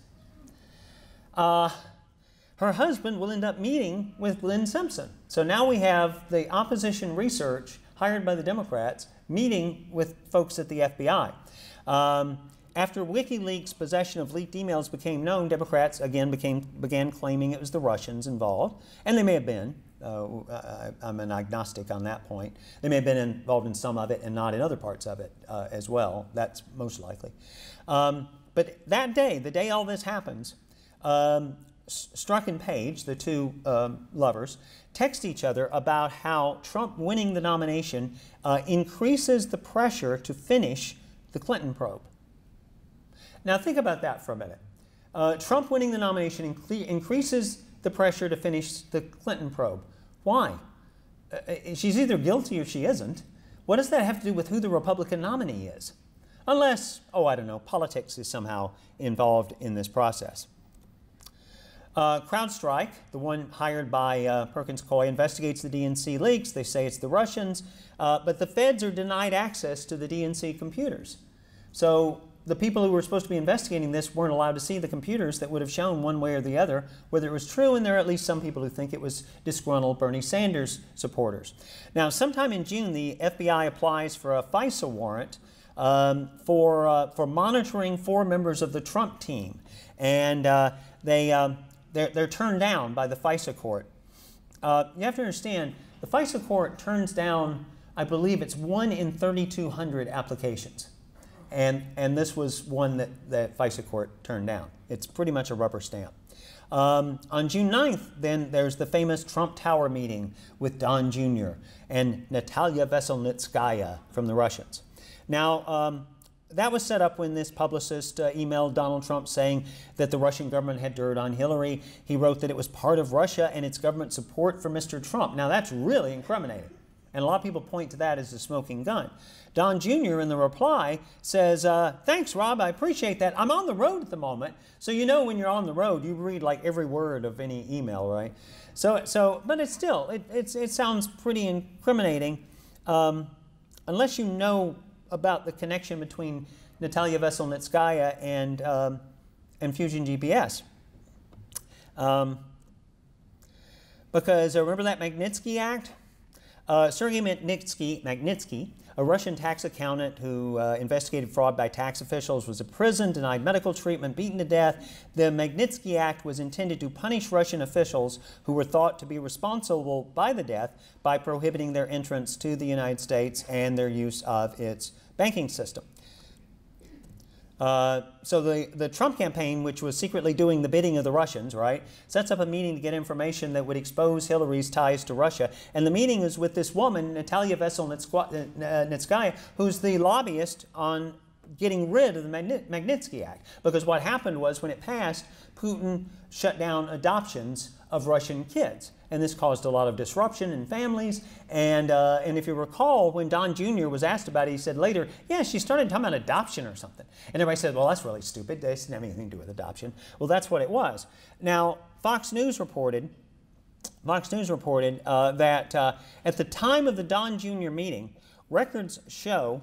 A: Her husband will end up meeting with Lynn Simpson. So now we have the opposition research hired by the Democrats meeting with folks at the FBI. After WikiLeaks' possession of leaked emails became known, Democrats again began claiming it was the Russians involved, and they may have been. I'm an agnostic on that point. They may have been involved in some of it and not in other parts of it as well. That's most likely. But that day, the day all this happens, Strzok and Paige, the two lovers, text each other about how Trump winning the nomination increases the pressure to finish the Clinton probe. Now think about that for a minute. Trump winning the nomination increases the pressure to finish the Clinton probe. Why? She's either guilty or she isn't. What does that have to do with who the Republican nominee is? Unless, oh, I don't know, politics is somehow involved in this process. CrowdStrike, the one hired by Perkins Coie, investigates the Dnc leaks. They say it's the Russians, but the feds are denied access to the Dnc computers. So the people who were supposed to be investigating this weren't allowed to see the computers that would have shown one way or the other whether it was true, and there are at least some people who think it was disgruntled Bernie Sanders supporters. Now, sometime in June, the FBI applies for a Fisa warrant for monitoring 4 members of the Trump team, and they're turned down by the FISA court. You have to understand, the FISA court turns down, I believe it's 1 in 3,200 applications, and this was one that the FISA court turned down. It's pretty much a rubber stamp. On June 9th, then, there's the famous Trump Tower meeting with Don Jr. and Natalia Veselnitskaya from the Russians. Now, that was set up when this publicist emailed Donald Trump saying that the Russian government had dirt on Hillary. He wrote that it was part of Russia and its government support for Mr. Trump. Now, that's really incriminating, and a lot of people point to that as a smoking gun. Don Jr. in the reply says, thanks, Rob, I appreciate that. I'm on the road at the moment. So you know when you're on the road, you read like every word of any email, right? But it's still, it sounds pretty incriminating unless you know about the connection between Natalia Veselnitskaya and Fusion GPS. Because remember that Magnitsky Act? Sergei Magnitsky, a Russian tax accountant who investigated fraud by tax officials, was imprisoned, denied medical treatment, beaten to death. The Magnitsky Act was intended to punish Russian officials who were thought to be responsible by the death by prohibiting their entrance to the United States and their use of its banking system. So the Trump campaign, which was secretly doing the bidding of the Russians, right, sets up a meeting to get information that would expose Hillary's ties to Russia. And the meeting is with this woman, Natalia Veselnitskaya, who's the lobbyist on getting rid of the Magnitsky Act. Because what happened was when it passed, Putin shut down adoptions of Russian kids. And this caused a lot of disruption in families. And if you recall, when Don Jr. was asked about it, he said later, yeah, she started talking about adoption or something. And everybody said, well, that's really stupid. They didn't have anything to do with adoption. Well, that's what it was. Now, Fox News reported that at the time of the Don Jr. meeting, records show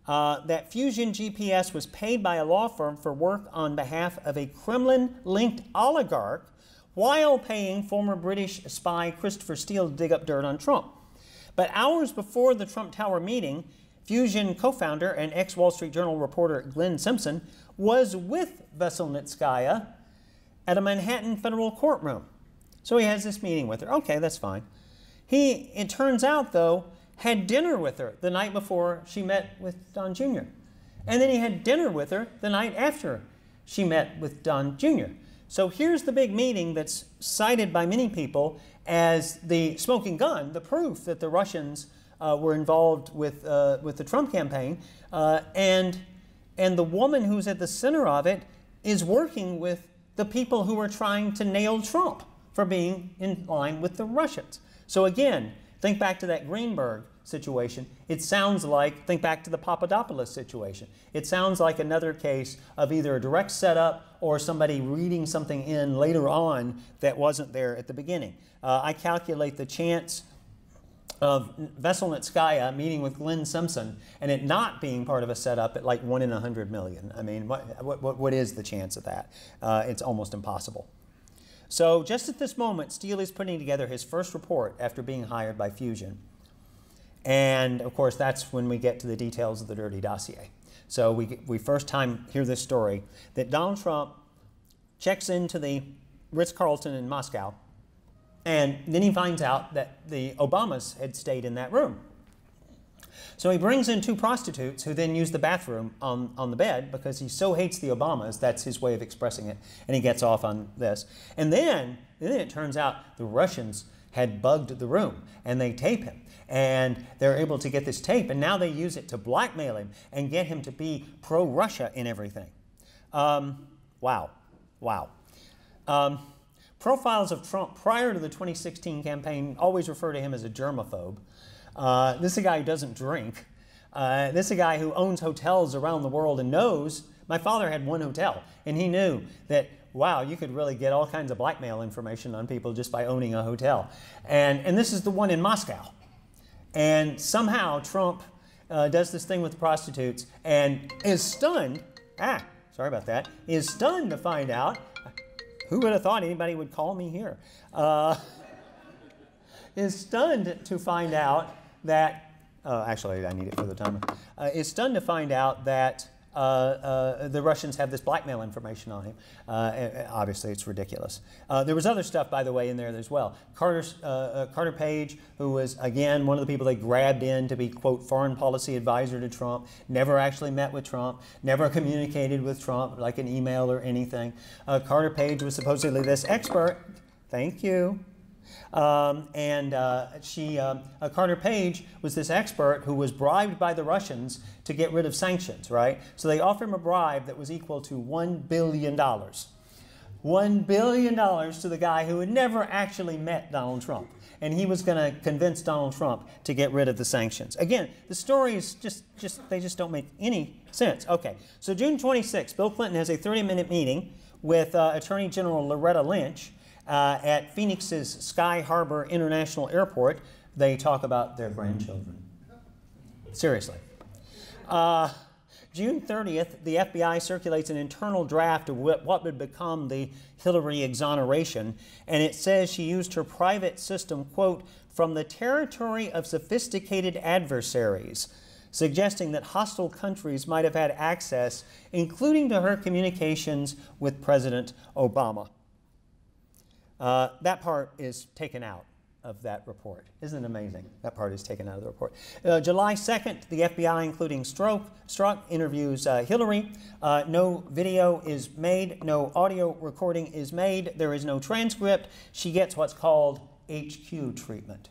A: that Fusion GPS was paid by a law firm for work on behalf of a Kremlin-linked oligarch while paying former British spy Christopher Steele to dig up dirt on Trump. But hours before the Trump Tower meeting, Fusion co-founder and ex-Wall Street Journal reporter Glenn Simpson was with Veselnitskaya at a Manhattan federal courtroom. So he has this meeting with her. Okay, that's fine. He, it turns out, though, had dinner with her the night before she met with Don Jr. And then he had dinner with her the night after she met with Don Jr. So here's the big meeting that's cited by many people as the smoking gun, the proof that the Russians were involved with the Trump campaign. And the woman who's at the center of it is working with the people who are trying to nail Trump for being in line with the Russians. So again, think back to that Greenberg situation. It sounds like, think back to the Papadopolis situation. It sounds like another case of either a direct setup or somebody reading something in later on that wasn't there at the beginning. I calculate the chance of Veselnitskaya meeting with Glenn Simpson and it not being part of a setup at like 1 in 100 million. I mean, what is the chance of that? It's almost impossible. So just at this moment, Steele is putting together his first report after being hired by Fusion. And of course, that's when we get to the details of the Dirty Dossier. So we first time hear this story that Donald Trump checks into the Ritz-Carlton in Moscow, and then he finds out that the Obamas had stayed in that room. So he brings in 2 prostitutes who then use the bathroom on the bed because he so hates the Obamas, that's his way of expressing it, and he gets off on this. And then it turns out the Russians had bugged the room, and they tape him. And they're able to get this tape, and now they use it to blackmail him and get him to be pro-Russia in everything. Wow. Profiles of Trump prior to the 2016 campaign always refer to him as a germaphobe. This is a guy who doesn't drink. This is a guy who owns hotels around the world and knows, my father had 1 hotel, and he knew that, wow, you could really get all kinds of blackmail information on people just by owning a hotel. And this is the one in Moscow. And somehow Trump does this thing with the prostitutes and is stunned, sorry about that, is stunned to find out, who would have thought anybody would call me here, is stunned to find out that actually, I need it for the timer, is stunned to find out that the Russians have this blackmail information on him. Obviously, it's ridiculous. There was other stuff, by the way, in there as well. Carter Paige, who was, again, one of the people they grabbed in to be, quote, foreign policy advisor to Trump, never actually met with Trump, never communicated with Trump, like an email or anything. Carter Paige was supposedly this expert. Thank you. Carter Paige was this expert who was bribed by the Russians to get rid of sanctions, right? So they offered him a bribe that was equal to $1 billion. $1 billion to the guy who had never actually met Donald Trump. And he was going to convince Donald Trump to get rid of the sanctions. Again, the stories they just don't make any sense. Okay, so June 26th, Bill Clinton has a 30-minute meeting with Attorney General Loretta Lynch at Phoenix's Sky Harbor International Airport. They talk about their grandchildren. Seriously. June 30th, the FBI circulates an internal draft of what would become the Hillary exoneration, and it says she used her private system, quote, from the territory of sophisticated adversaries, suggesting that hostile countries might have had access, including to her communications with President Obama. That part is taken out of that report. Isn't it amazing? That part is taken out of the report. July 2nd, the FBI, including Strzok, interviews Hillary. No video is made. No audio recording is made. There is no transcript. She gets what's called HQ treatment.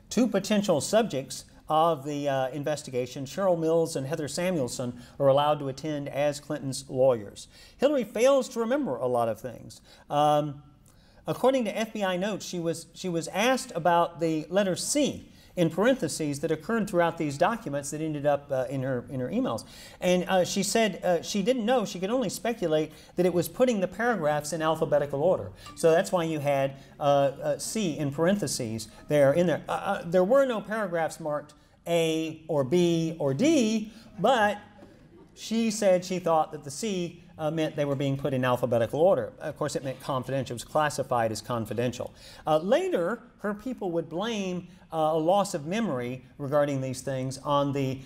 A: Two potential subjects of the investigation, Cheryl Mills and Heather Samuelson, are allowed to attend as Clinton's lawyers. Hillary fails to remember a lot of things. According to FBI notes, she was asked about the letter C in parentheses that occurred throughout these documents that ended up in her emails. And she said she didn't know, she could only speculate that it was putting the paragraphs in alphabetical order. So that's why you had C in parentheses there in there. There were no paragraphs marked A or B or D, but she said she thought that the C meant they were being put in alphabetical order. Of course, it meant confidential. It was classified as confidential. Later, her people would blame a loss of memory regarding these things on the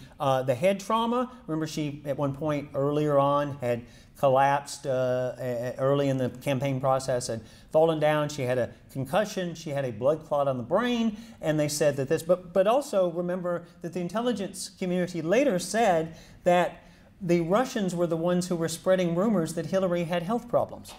A: head trauma. Remember, she, at one point earlier on, had collapsed early in the campaign process, had fallen down. She had a concussion. She had a blood clot on the brain. And they said that this, but also remember that the intelligence community later said that the Russians were the ones who were spreading rumors that Hillary had health problems,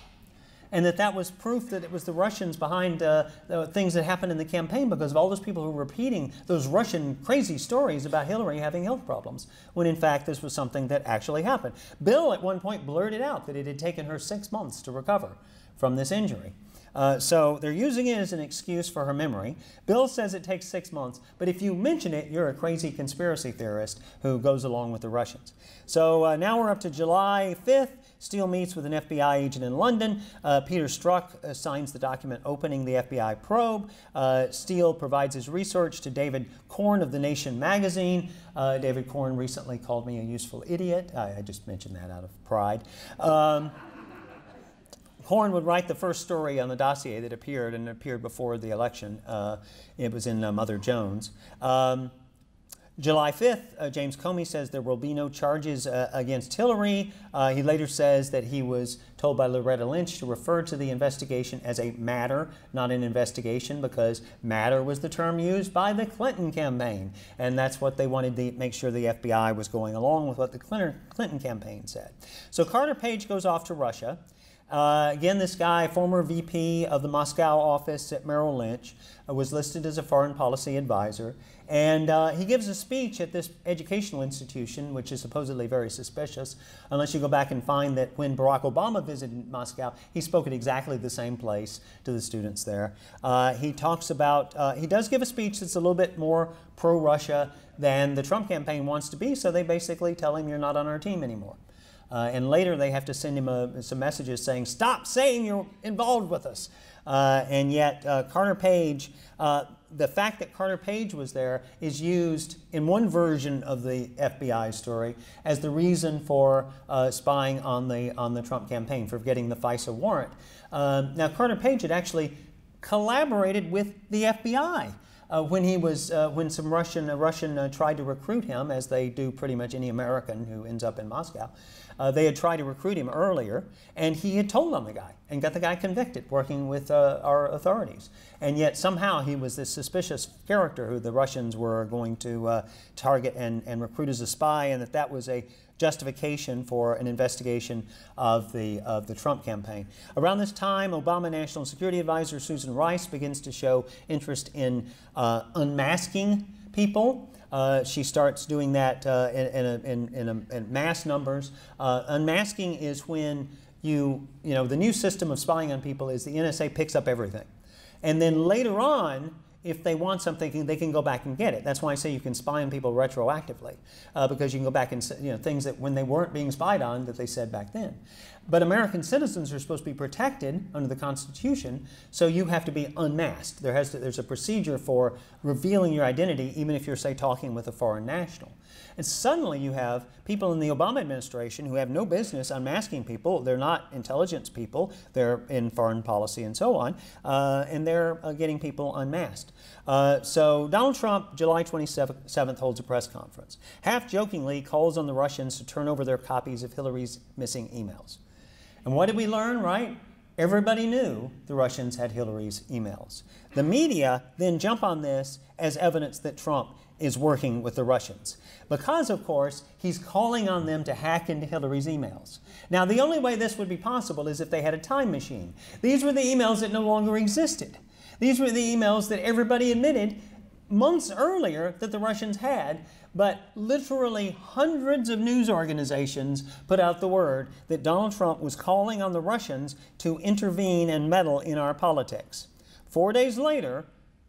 A: and that was proof that it was the Russians behind the things that happened in the campaign, because of all those people who were repeating those Russian crazy stories about Hillary having health problems, when in fact this was something that actually happened. Bill at one point blurted out that it had taken her 6 months to recover from this injury. So they're using it as an excuse for her memory. Bill says it takes 6 months, but if you mention it, you're a crazy conspiracy theorist who goes along with the Russians. So now we're up to July 5th. Steele meets with an FBI agent in London. Peter Strzok signs the document opening the FBI probe. Steele provides his research to David Korn of The Nation magazine. David Korn recently called me a useful idiot. I just mentioned that out of pride. Korn would write the first story on the dossier that appeared, and appeared before the election. It was in Mother Jones. July 5th, James Comey says there will be no charges against Hillary. He later says that he was told by Loretta Lynch to refer to the investigation as a matter, not an investigation, because matter was the term used by the Clinton campaign. And that's what they wanted to make sure the FBI was going along with what the Clinton campaign said. So Carter Paige goes off to Russia. Again, this guy, former VP of the Moscow office at Merrill Lynch, was listed as a foreign policy advisor. And he gives a speech at this educational institution, which is supposedly very suspicious, unless you go back and find that when Barack Obama visited Moscow, he spoke at exactly the same place to the students there. He talks about, he does give a speech that's a little bit more pro-Russia than the Trump campaign wants to be, so they basically tell him, you're not on our team anymore. And later they have to send him some messages saying, stop saying you're involved with us. And yet Carter Paige, the fact that Carter Paige was there is used in one version of the FBI story as the reason for spying on the Trump campaign, for getting the Fisa warrant. Now Carter Paige had actually collaborated with the FBI. when some Russian tried to recruit him, as they do pretty much any American who ends up in Moscow. They had tried to recruit him earlier, and he had told on the guy and got the guy convicted working with our authorities. And yet somehow he was this suspicious character who the Russians were going to target and recruit as a spy, and that was a justification for an investigation of the Trump campaign. Around this time, Obama National Security Advisor Susan Rice begins to show interest in unmasking people. She starts doing that in mass numbers. Unmasking is when the new system of spying on people is the NSA picks up everything. And then later on, if they want something, they can go back and get it. That's why I say you can spy on people retroactively, because you can go back and things that when they weren't being spied on that they said back then. But American citizens are supposed to be protected under the Constitution, so you have to be unmasked. There's a procedure for revealing your identity, even if you're, say, talking with a foreign national. And suddenly you have people in the Obama administration who have no business unmasking people. They're not intelligence people. They're in foreign policy and so on, and they're getting people unmasked. So Donald Trump, July 27th, holds a press conference. Half-jokingly calls on the Russians to turn over their copies of Hillary's missing emails. And what did we learn, right? Everybody knew the Russians had Hillary's emails. The media then jump on this as evidence that Trump is working with the Russians, because, of course, he's calling on them to hack into Hillary's emails. Now, the only way this would be possible is if they had a time machine. These were the emails that no longer existed. These were the emails that everybody admitted months earlier that the Russians had, but literally hundreds of news organizations put out the word that Donald Trump was calling on the Russians to intervene and meddle in our politics. 4 days later,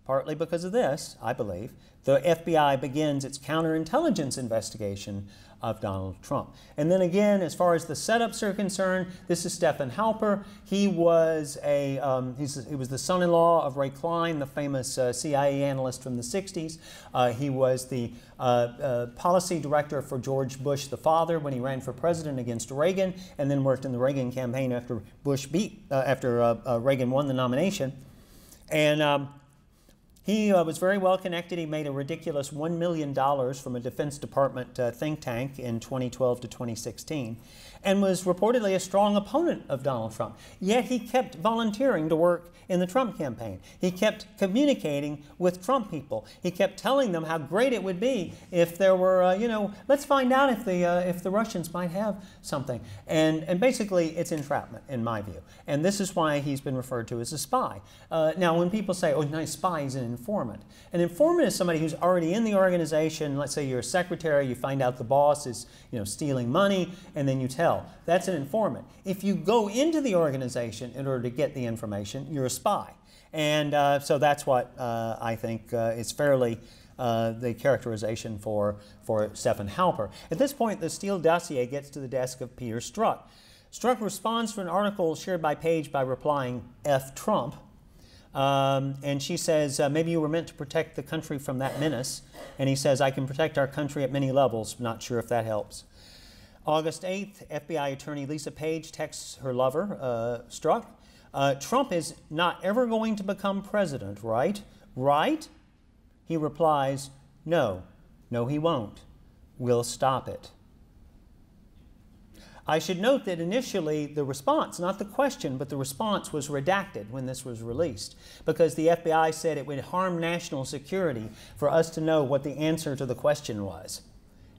A: partly because of this, I believe, the FBI begins its counterintelligence investigation of Donald Trump. And then again, as far as the setups are concerned, this is Stephen Halper. He was he was the son-in-law of Ray Klein, the famous CIA analyst from the 60s. He was the policy director for George Bush the father when he ran for president against Reagan, and then worked in the Reagan campaign after Reagan won the nomination. And he was very well connected. He made a ridiculous $1 million from a Defense Department think tank in 2012 to 2016, and was reportedly a strong opponent of Donald Trump. Yet he kept volunteering to work in the Trump campaign. He kept communicating with Trump people. He kept telling them how great it would be if there were, let's find out if the Russians might have something. And basically, it's entrapment, in my view. And this is why he's been referred to as a spy. Now, when people say, oh, nice spy is an informant. An informant is somebody who's already in the organization. Let's say you're a secretary, you find out the boss is stealing money, and then you tell. That's an informant. If you go into the organization in order to get the information, you're a spy. And so that's what I think is fairly the characterization for Stephen Halper. At this point, the Steele dossier gets to the desk of Peter Strzok. Strzok responds to an article shared by Paige by replying, F Trump. And she says, maybe you were meant to protect the country from that menace. And he says, I can protect our country at many levels. Not sure if that helps. August 8th, FBI attorney Lisa Paige texts her lover, Strzok, Trump is not ever going to become president, right? Right? He replies, no, he won't. We'll stop it. I should note that initially the response, not the question, but the response was redacted when this was released, because the FBI said it would harm national security for us to know what the answer to the question was.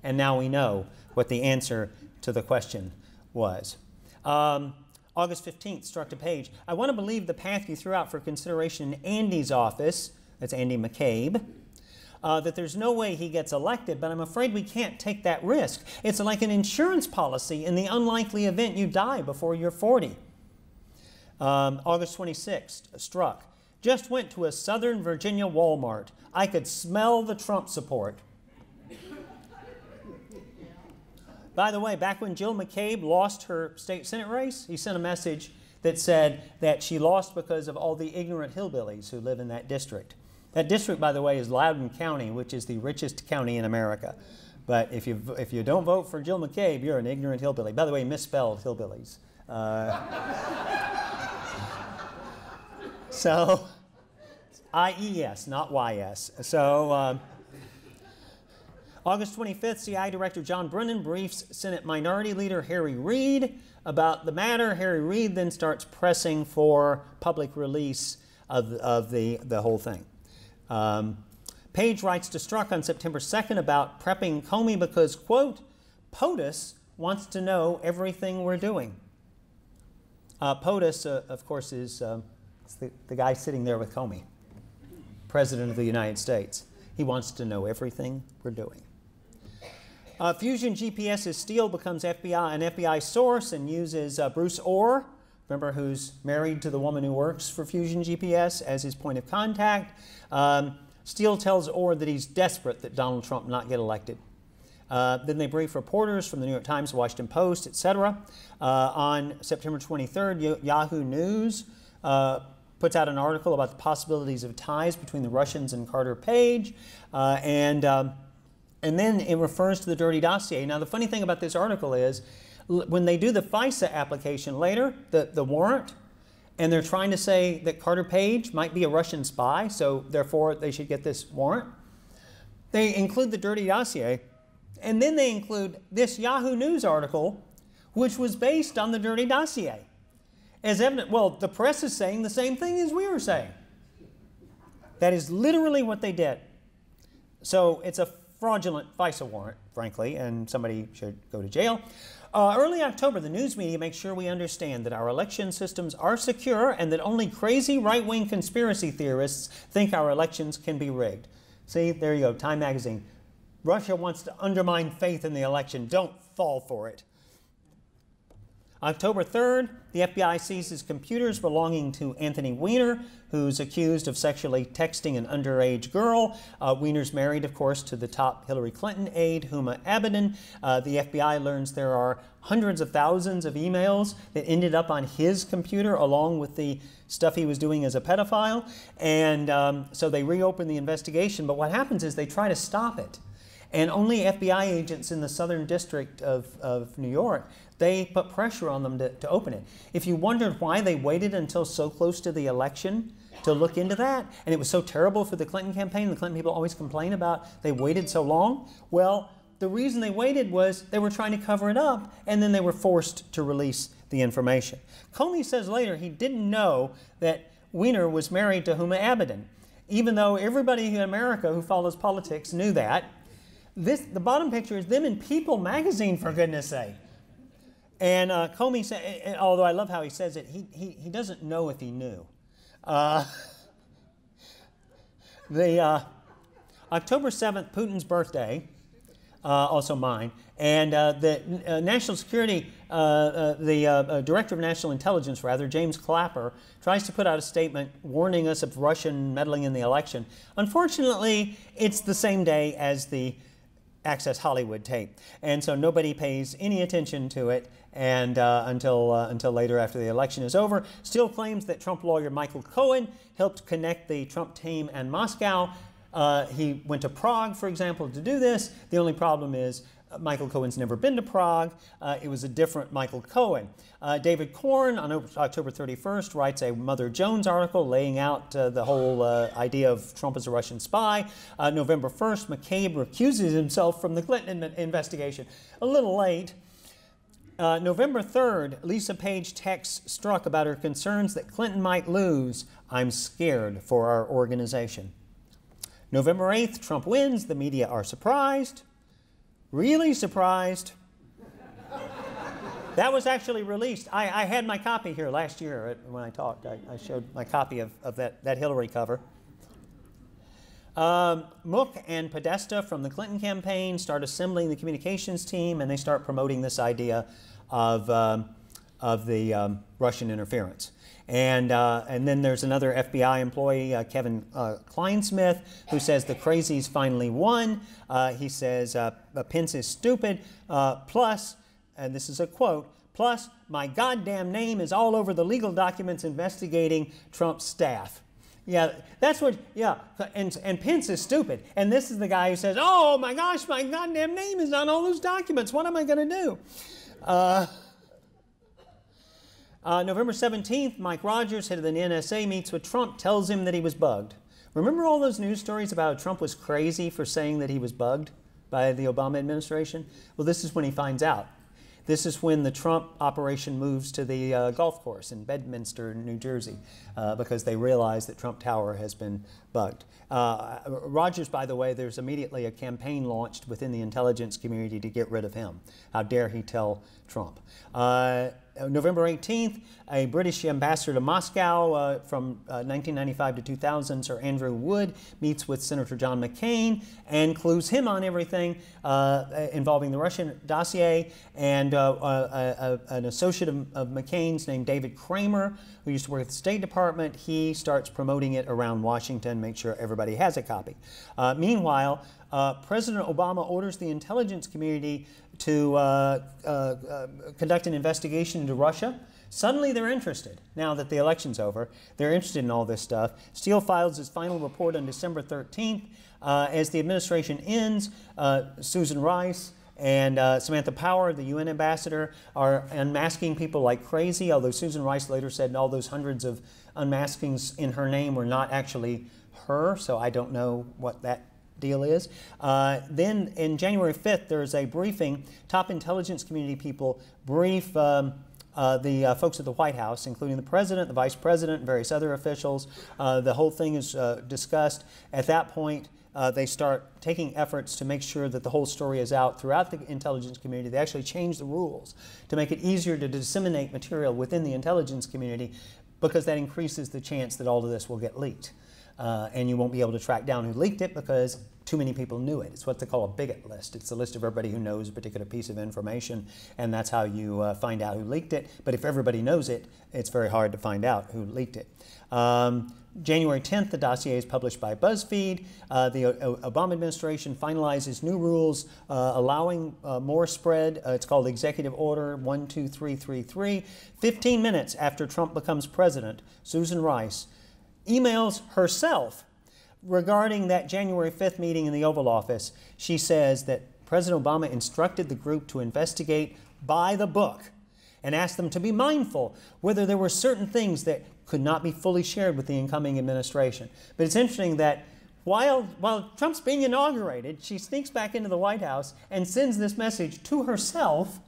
A: And now we know what the answer to the question was. August 15th, Strzok to Paige, I want to believe the path you threw out for consideration in Andy's office, that's Andy McCabe, that there's no way he gets elected, but I'm afraid we can't take that risk. It's like an insurance policy in the unlikely event you die before you're 40. August 26th, Strzok, just went to a Southern Virginia Walmart. I could smell the Trump support. By the way, back when Jill McCabe lost her state Senate race, he sent a message that said that she lost because of all the ignorant hillbillies who live in that district. That district, by the way, is Loudoun County, which is the richest county in America. But if you don't vote for Jill McCabe, you're an ignorant hillbilly. By the way, misspelled hillbillies. So IES, not YS. So August 25th, CIA Director John Brennan briefs Senate Minority Leader Harry Reid about the matter. Harry Reid then starts pressing for public release of the whole thing. Paige writes to Strzok on September 2nd about prepping Comey because, quote, POTUS wants to know everything we're doing. POTUS, of course, is the guy sitting there with Comey, President of the United States. He wants to know everything we're doing. Fusion GPS Steele becomes an FBI source and uses Bruce Orr, remember, who's married to the woman who works for Fusion GPS, as his point of contact. Steele tells Orr that he's desperate that Donald Trump not get elected. Then they brief reporters from the New York Times, Washington Post, etc. On September 23rd, Yahoo News puts out an article about the possibilities of ties between the Russians and Carter Page. And then it refers to the Dirty Dossier. Now, the funny thing about this article is when they do the Fisa application later, the warrant, and they're trying to say that Carter Page might be a Russian spy, so therefore they should get this warrant, they include the Dirty Dossier, and then they include this Yahoo News article, which was based on the Dirty Dossier. As evident, well, the press is saying the same thing as we were saying. That is literally what they did. So it's a fraudulent Fisa warrant, frankly, and somebody should go to jail. Early October, the news media makes sure we understand that our election systems are secure and that only crazy right-wing conspiracy theorists think our elections can be rigged. See, there you go, Time magazine. Russia wants to undermine faith in the election. Don't fall for it. October 3rd, the FBI seizes computers belonging to Anthony Weiner, who's accused of sexually texting an underage girl. Weiner's married, of course, to the top Hillary Clinton aide, Huma Abedin. The FBI learns there are hundreds of thousands of emails that ended up on his computer, along with the stuff he was doing as a pedophile. And so they reopen the investigation. But what happens is they try to stop it. And only FBI agents in the Southern District of New York, they put pressure on them to open it. If you wondered why they waited until so close to the election to look into that, and it was so terrible for the Clinton campaign, the Clinton people always complain about they waited so long, well, the reason they waited was they were trying to cover it up, and then they were forced to release the information. Comey says later he didn't know that Weiner was married to Huma Abedin, even though everybody in America who follows politics knew that. The bottom picture is them in People magazine, for goodness sake. And Comey said, although I love how he says it, he doesn't know if he knew. October 7th, Putin's birthday, also mine, and the National Security, the Director of National Intelligence, rather, James Clapper, tries to put out a statement warning us of Russian meddling in the election. Unfortunately, it's the same day as the Access Hollywood tape, and so nobody pays any attention to it and until later after the election is over. Steele claims that Trump lawyer Michael Cohen helped connect the Trump team and Moscow. He went to Prague, for example, to do this. The only problem is Michael Cohen's never been to Prague. It was a different Michael Cohen. David Korn, on October 31st, writes a Mother Jones article laying out the whole idea of Trump as a Russian spy. November 1st, McCabe recuses himself from the Clinton investigation. A little late. November 3rd, Lisa Paige texts Strzok about her concerns that Clinton might lose. I'm scared for our organization. November 8th, Trump wins. The media are surprised. Really surprised. That was actually released. I had my copy here last year when I talked. I showed my copy of that Hillary cover. Mook and Podesta from the Clinton campaign start assembling the communications team, and they start promoting this idea of the Russian interference. And then there's another FBI employee, Kevin Kleinsmith, who says the crazies finally won. He says Pence is stupid, plus, and this is a quote, plus my goddamn name is all over the legal documents investigating Trump's staff. Yeah, that's what, yeah, and Pence is stupid. And this is the guy who says, oh my gosh, my goddamn name is on all those documents. What am I going to do? November 17th, Mike Rogers, head of the NSA, meets with Trump, tells him that he was bugged. Remember all those news stories about how Trump was crazy for saying that he was bugged by the Obama administration? Well, this is when he finds out. This is when the Trump operation moves to the golf course in Bedminster, New Jersey, because they realize that Trump Tower has been bugged. Rogers, by the way, there's immediately a campaign launched within the intelligence community to get rid of him. How dare he tell Trump? November 18th, a British ambassador to Moscow from 1995 to 2000, Sir Andrew Wood, meets with Senator John McCain and clues him on everything involving the Russian dossier. And an associate of McCain's named David Kramer, who used to work at the State Department, he starts promoting it around Washington, make sure everybody has a copy. Meanwhile, President Obama orders the intelligence community to conduct an investigation into Russia. Suddenly they're interested. Now that the election's over, they're interested in all this stuff. Steele files his final report on December 13th. As the administration ends, Susan Rice and Samantha Power, the UN ambassador, are unmasking people like crazy, although Susan Rice later said all those hundreds of unmaskings in her name were not actually her, so I don't know what that deal is. Then in January 5th, there's a briefing. Top intelligence community people brief the folks at the White House, including the president, the vice president, and various other officials. The whole thing is discussed. At that point, they start taking efforts to make sure that the whole story is out throughout the intelligence community. They actually change the rules to make it easier to disseminate material within the intelligence community, because that increases the chance that all of this will get leaked. And you won't be able to track down who leaked it because too many people knew it. It's what they call a bigot list. It's a list of everybody who knows a particular piece of information, and that's how you find out who leaked it. But if everybody knows it, it's very hard to find out who leaked it. January 10th, the dossier is published by BuzzFeed. The Obama administration finalizes new rules allowing more spread. It's called Executive Order 12333. 15 minutes after Trump becomes president, Susan Rice emails herself regarding that January 5th meeting in the Oval Office. She says that President Obama instructed the group to investigate by the book and asked them to be mindful whether there were certain things that could not be fully shared with the incoming administration. But it's interesting that while Trump's being inaugurated, she sneaks back into the White House and sends this message to herself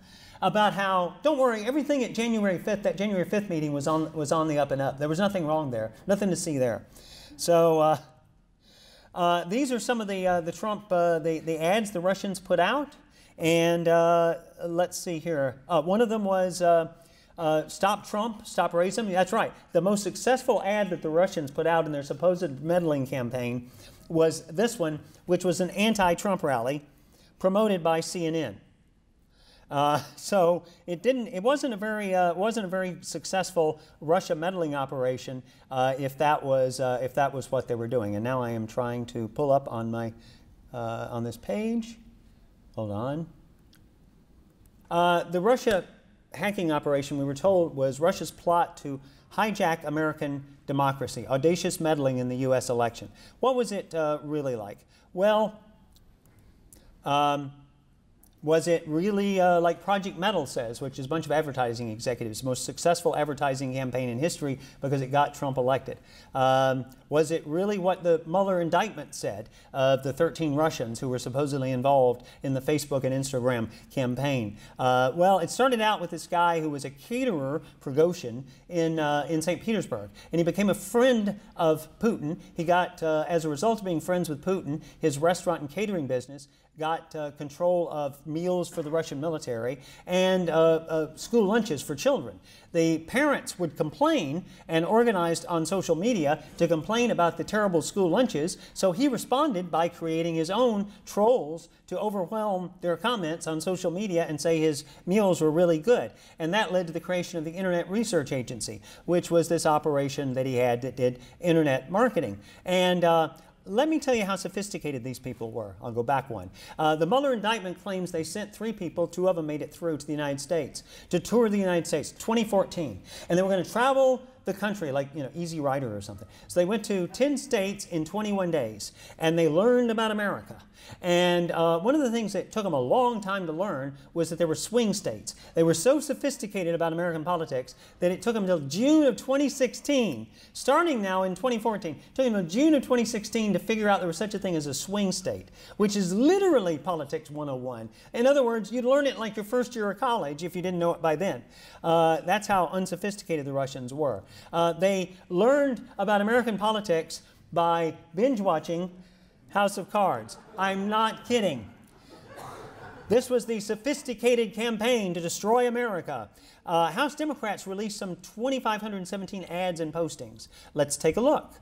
A: about how, don't worry, everything at January 5th, that January 5th meeting was on the up and up. There was nothing wrong there, nothing to see there. So these are some of the Trump, the ads the Russians put out. And let's see here. One of them was Stop Trump, Stop Racism. That's right. The most successful ad that the Russians put out in their supposed meddling campaign was this one, which was an anti-Trump rally promoted by CNN. So it wasn't a very successful Russia meddling operation if that was what they were doing. And now I am trying to pull up on my on this page. Hold on. The Russia hacking operation, we were told, was Russia's plot to hijack American democracy, audacious meddling in the U.S. election. What was it really like? Well, was it really like Project Metal says, which is a bunch of advertising executives, the most successful advertising campaign in history because it got Trump elected? Was it really what the Mueller indictment said of the 13 Russians who were supposedly involved in the Facebook and Instagram campaign? Well, it started out with this guy who was a caterer, Prigozhin, in St. Petersburg, and he became a friend of Putin. He got, as a result of being friends with Putin, his restaurant and catering business got control of meals for the Russian military and school lunches for children. The parents would complain and organized on social media to complain about the terrible school lunches, so he responded by creating his own trolls to overwhelm their comments on social media and say his meals were really good. And that led to the creation of the Internet Research Agency, which was this operation that he had that did internet marketing. And let me tell you how sophisticated these people were. I'll go back one. The Mueller indictment claims they sent 3 people, 2 of them made it through to the United States, to tour the United States, 2014. And they were going to travel the country, like, Easy Rider or something. So they went to 10 states in 21 days, and they learned about America. And one of the things that took them a long time to learn was that there were swing states. They were so sophisticated about American politics that it took them until June of 2016, starting now in 2014, it took them until June of 2016 to figure out there was such a thing as a swing state, which is literally Politics 101. In other words, you'd learn it like your first year of college if you didn't know it by then. That's how unsophisticated the Russians were. They learned about American politics by binge watching House of Cards. I'm not kidding. This was the sophisticated campaign to destroy America. House Democrats released some 2,517 ads and postings. Let's take a look.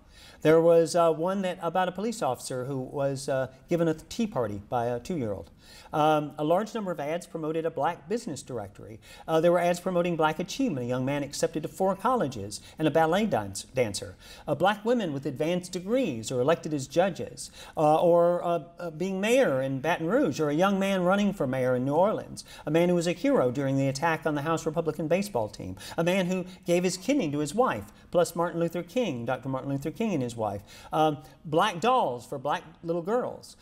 A: There was one about a police officer who was given a tea party by a 2-year-old. A large number of ads promoted a black business directory. There were ads promoting black achievement, a young man accepted to 4 colleges, and a ballet dancer. Black women with advanced degrees or elected as judges, or being mayor in Baton Rouge, or a young man running for mayor in New Orleans, a man who was a hero during the attack on the House Republican baseball team, a man who gave his kidney to his wife, plus Martin Luther King, Dr. Martin Luther King and his wife. Black dolls for black little girls,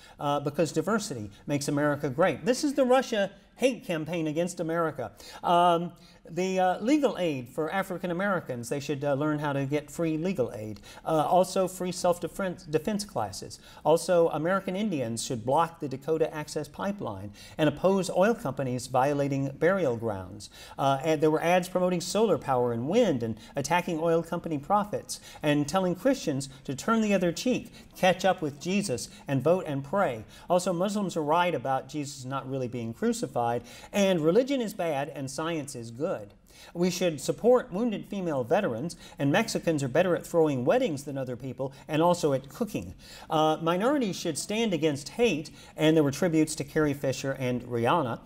A: because diversity makes America great. This is the Russia hate campaign against America. The legal aid for African Americans, they should learn how to get free legal aid. Also free self-defense classes. Also, American Indians should block the Dakota Access Pipeline and oppose oil companies violating burial grounds. And there were ads promoting solar power and wind and attacking oil company profits and telling Christians to turn the other cheek, catch up with Jesus, and vote and pray. Also, Muslims are right about Jesus not really being crucified, and religion is bad and science is good. We should support wounded female veterans, and Mexicans are better at throwing weddings than other people, and also at cooking. Minorities should stand against hate, and there were tributes to Carrie Fisher and Rihanna.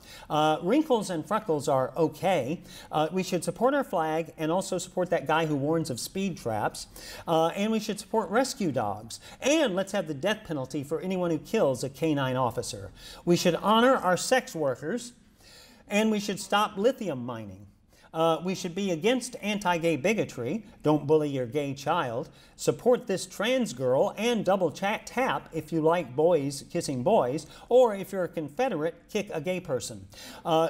A: Wrinkles and freckles are okay. We should support our flag and also support that guy who warns of speed traps. And we should support rescue dogs. And let's have the death penalty for anyone who kills a canine officer. We should honor our sex workers, and we should stop lithium mining. We should be against anti-gay bigotry. Don't bully your gay child. Support this trans girl and double tap if you like boys kissing boys, or if you're a Confederate, kick a gay person.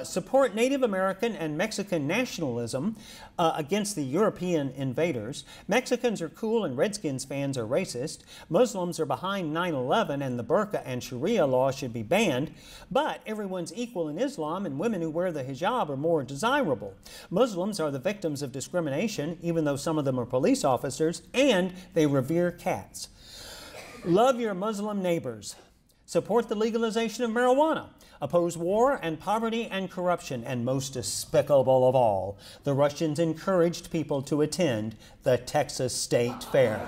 A: Support Native American and Mexican nationalism against the European invaders. Mexicans are cool and Redskins fans are racist. Muslims are behind 9/11 and the burqa and Sharia law should be banned. But everyone's equal in Islam, and women who wear the hijab are more desirable. Muslims are the victims of discrimination, even though some of them are police officers, and they revere cats. Love your Muslim neighbors. Support the legalization of marijuana. Oppose war and poverty and corruption. And most despicable of all, the Russians encouraged people to attend the Texas State Fair.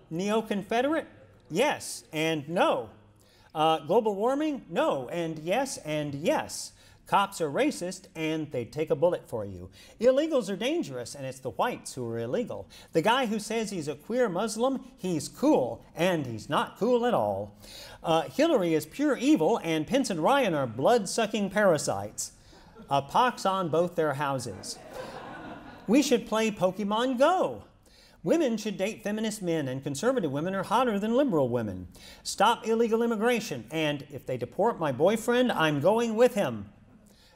A: Neo-Confederate? Yes and no. Global warming? No and yes and yes. Cops are racist and they take a bullet for you. Illegals are dangerous and it's the whites who are illegal. The guy who says he's a queer Muslim, he's cool, and he's not cool at all. Hillary is pure evil and Pence and Ryan are blood-sucking parasites. A pox on both their houses. We should play Pokemon Go. Women should date feminist men, and conservative women are hotter than liberal women. Stop illegal immigration, and if they deport my boyfriend, I'm going with him.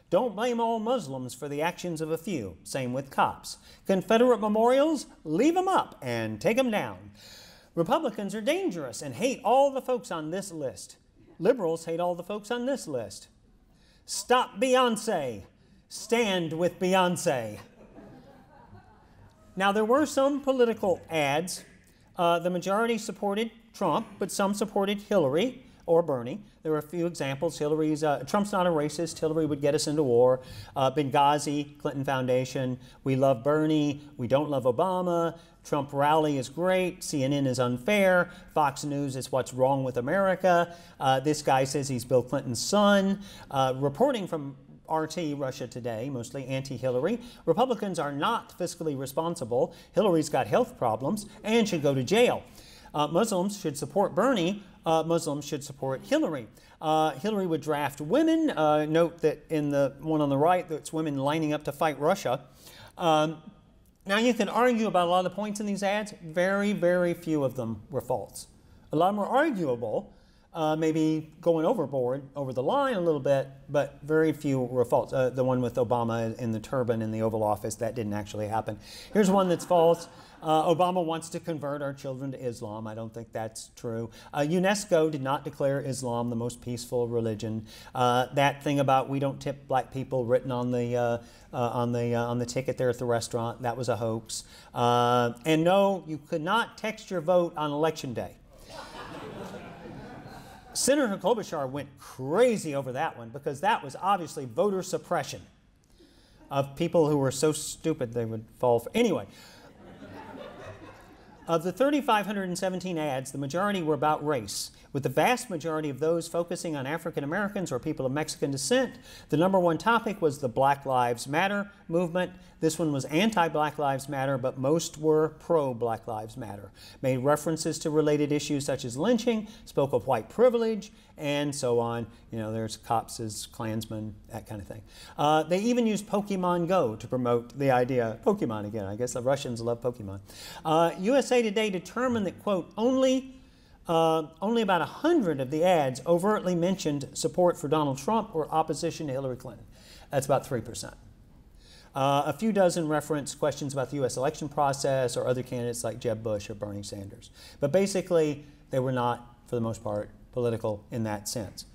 A: Don't blame all Muslims for the actions of a few. Same with cops. Confederate memorials, leave them up and take them down. Republicans are dangerous and hate all the folks on this list. Liberals hate all the folks on this list. Stop Beyonce. Stand with Beyonce. Now, there were some political ads. The majority supported Trump, but some supported Hillary or Bernie. There were a few examples. Trump's not a racist. Hillary would get us into war. Benghazi, Clinton Foundation. We love Bernie. We don't love Obama. Trump rally is great. CNN is unfair. Fox News is what's wrong with America. This guy says he's Bill Clinton's son. Reporting from RT, Russia Today, mostly anti-Hillary. Republicans are not fiscally responsible. Hillary's got health problems and should go to jail. Muslims should support Bernie. Muslims should support Hillary. Hillary would draft women. Note that in the one on the right, that's women lining up to fight Russia. Now, you can argue about a lot of the points in these ads. Very, very few of them were false. A lot of them were arguable, maybe going overboard, over the line a little bit, but very few were false. The one with Obama in the turban in the Oval Office, that didn't actually happen. Here's one that's false. Obama wants to convert our children to Islam. I don't think that's true. UNESCO did not declare Islam the most peaceful religion. That thing about we don't tip black people written on the ticket there at the restaurant, that was a hoax. And no, you could not text your vote on Election Day. Senator Klobuchar went crazy over that one because that was obviously voter suppression of people who were so stupid they would fall for. Anyway, of the 3,517 ads, the majority were about race, with the vast majority of those focusing on African Americans or people of Mexican descent. The #1 topic was the Black Lives Matter movement. This one was anti-Black Lives Matter, but most were pro-Black Lives Matter. Made references to related issues such as lynching, spoke of white privilege, and so on. You know, there's cops as Klansmen, that kind of thing. They even used Pokemon Go to promote the idea. Pokemon again, I guess the Russians love Pokemon. USA Today determined that, quote, only about 100 of the ads overtly mentioned support for Donald Trump or opposition to Hillary Clinton. That's about 3%. A few dozen reference questions about the U.S. election process or other candidates like Jeb Bush or Bernie Sanders. But basically, they were not, for the most part, political in that sense.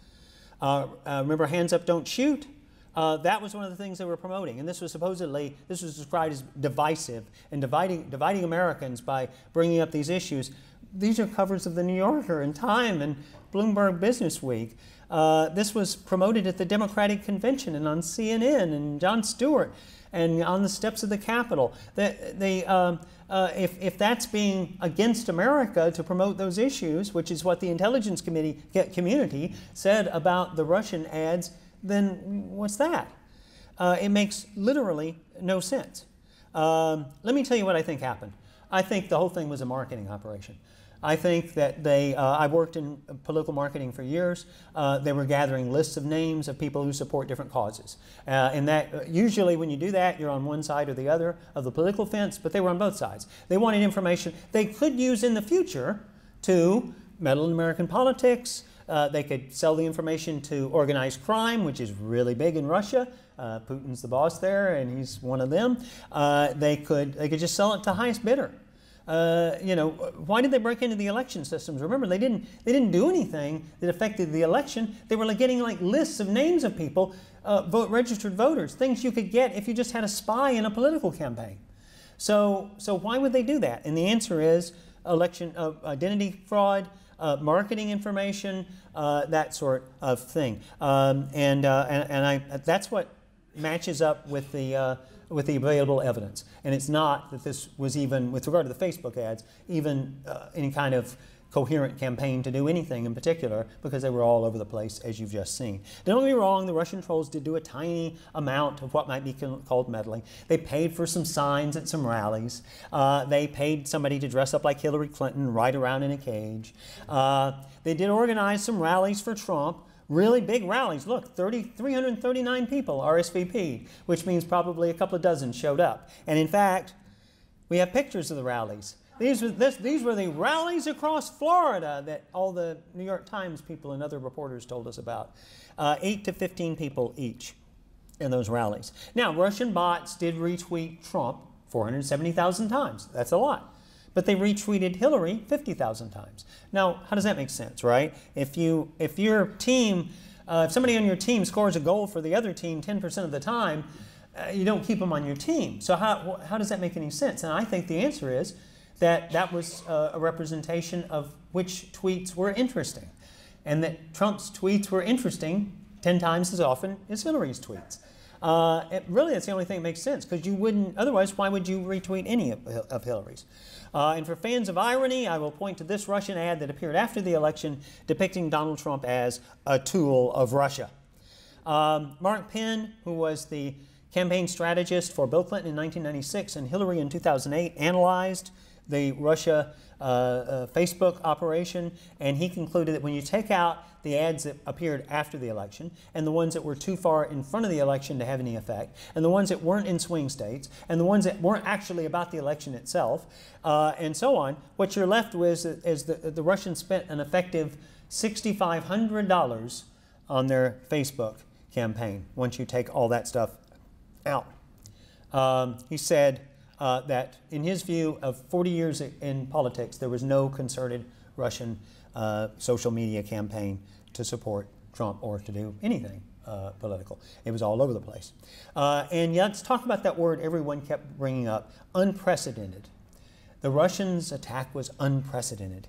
A: Remember Hands Up, Don't Shoot? That was one of the things they were promoting. And this was supposedly, this was described as divisive and dividing Americans by bringing up these issues. These are covers of the New Yorker and Time and Bloomberg Business Week. This was promoted at the Democratic Convention and on CNN and Jon Stewart and on the steps of the Capitol. If that's being against America to promote those issues, which is what the intelligence community said about the Russian ads, then what's that? It makes literally no sense. Let me tell you what I think happened. I think the whole thing was a marketing operation. I think that I've worked in political marketing for years. They were gathering lists of names of people who support different causes. And that usually when you do that, you're on one side or the other of the political fence, but they were on both sides. They wanted information they could use in the future to meddle in American politics. They could sell the information to organized crime, which is really big in Russia. Putin's the boss there, and he's one of them. They could just sell it to highest bidder. You know, why did they break into the election systems? Remember, they didn't do anything that affected the election. They were getting lists of names of people, registered voters, things you could get if you just had a spy in a political campaign. So why would they do that? And the answer is election identity fraud, marketing information, that sort of thing. That's what matches up with the available evidence. And it's not that this was even, with regard to the Facebook ads, even any kind of coherent campaign to do anything in particular, because they were all over the place, as you've just seen. Don't get me wrong, the Russian trolls did do a tiny amount of what might be called meddling. They paid for some signs at some rallies. They paid somebody to dress up like Hillary Clinton, ride around in a cage. They did organize some rallies for Trump. Really big rallies. Look, 339 people RSVP'd, which means probably a couple of dozen showed up. And in fact, we have pictures of the rallies. These were the rallies across Florida that all the New York Times people and other reporters told us about. 8 to 15 people each in those rallies. Now, Russian bots did retweet Trump 470,000 times. That's a lot. But they retweeted Hillary 50,000 times. Now, how does that make sense, right? If your team, if somebody on your team scores a goal for the other team 10% of the time, you don't keep them on your team. So how does that make any sense? And I think the answer is that was a representation of which tweets were interesting, and that Trump's tweets were interesting 10 times as often as Hillary's tweets. Really, that's the only thing that makes sense, because you wouldn't, otherwise, why would you retweet any of Hillary's? And for fans of irony, I will point to this Russian ad that appeared after the election depicting Donald Trump as a tool of Russia. Mark Penn, who was the campaign strategist for Bill Clinton in 1996 and Hillary in 2008, analyzed the Russia Facebook operation, and he concluded that when you take out the ads that appeared after the election, and the ones that were too far in front of the election to have any effect, and the ones that weren't in swing states, and the ones that weren't actually about the election itself, and so on, what you're left with is the Russians spent an effective $6,500 on their Facebook campaign once you take all that stuff out. He said that in his view of 40 years in politics, there was no concerted Russian social media campaign to support Trump or to do anything political. It was all over the place. And yeah, let's talk about that word everyone kept bringing up, unprecedented. The Russians' attack was unprecedented.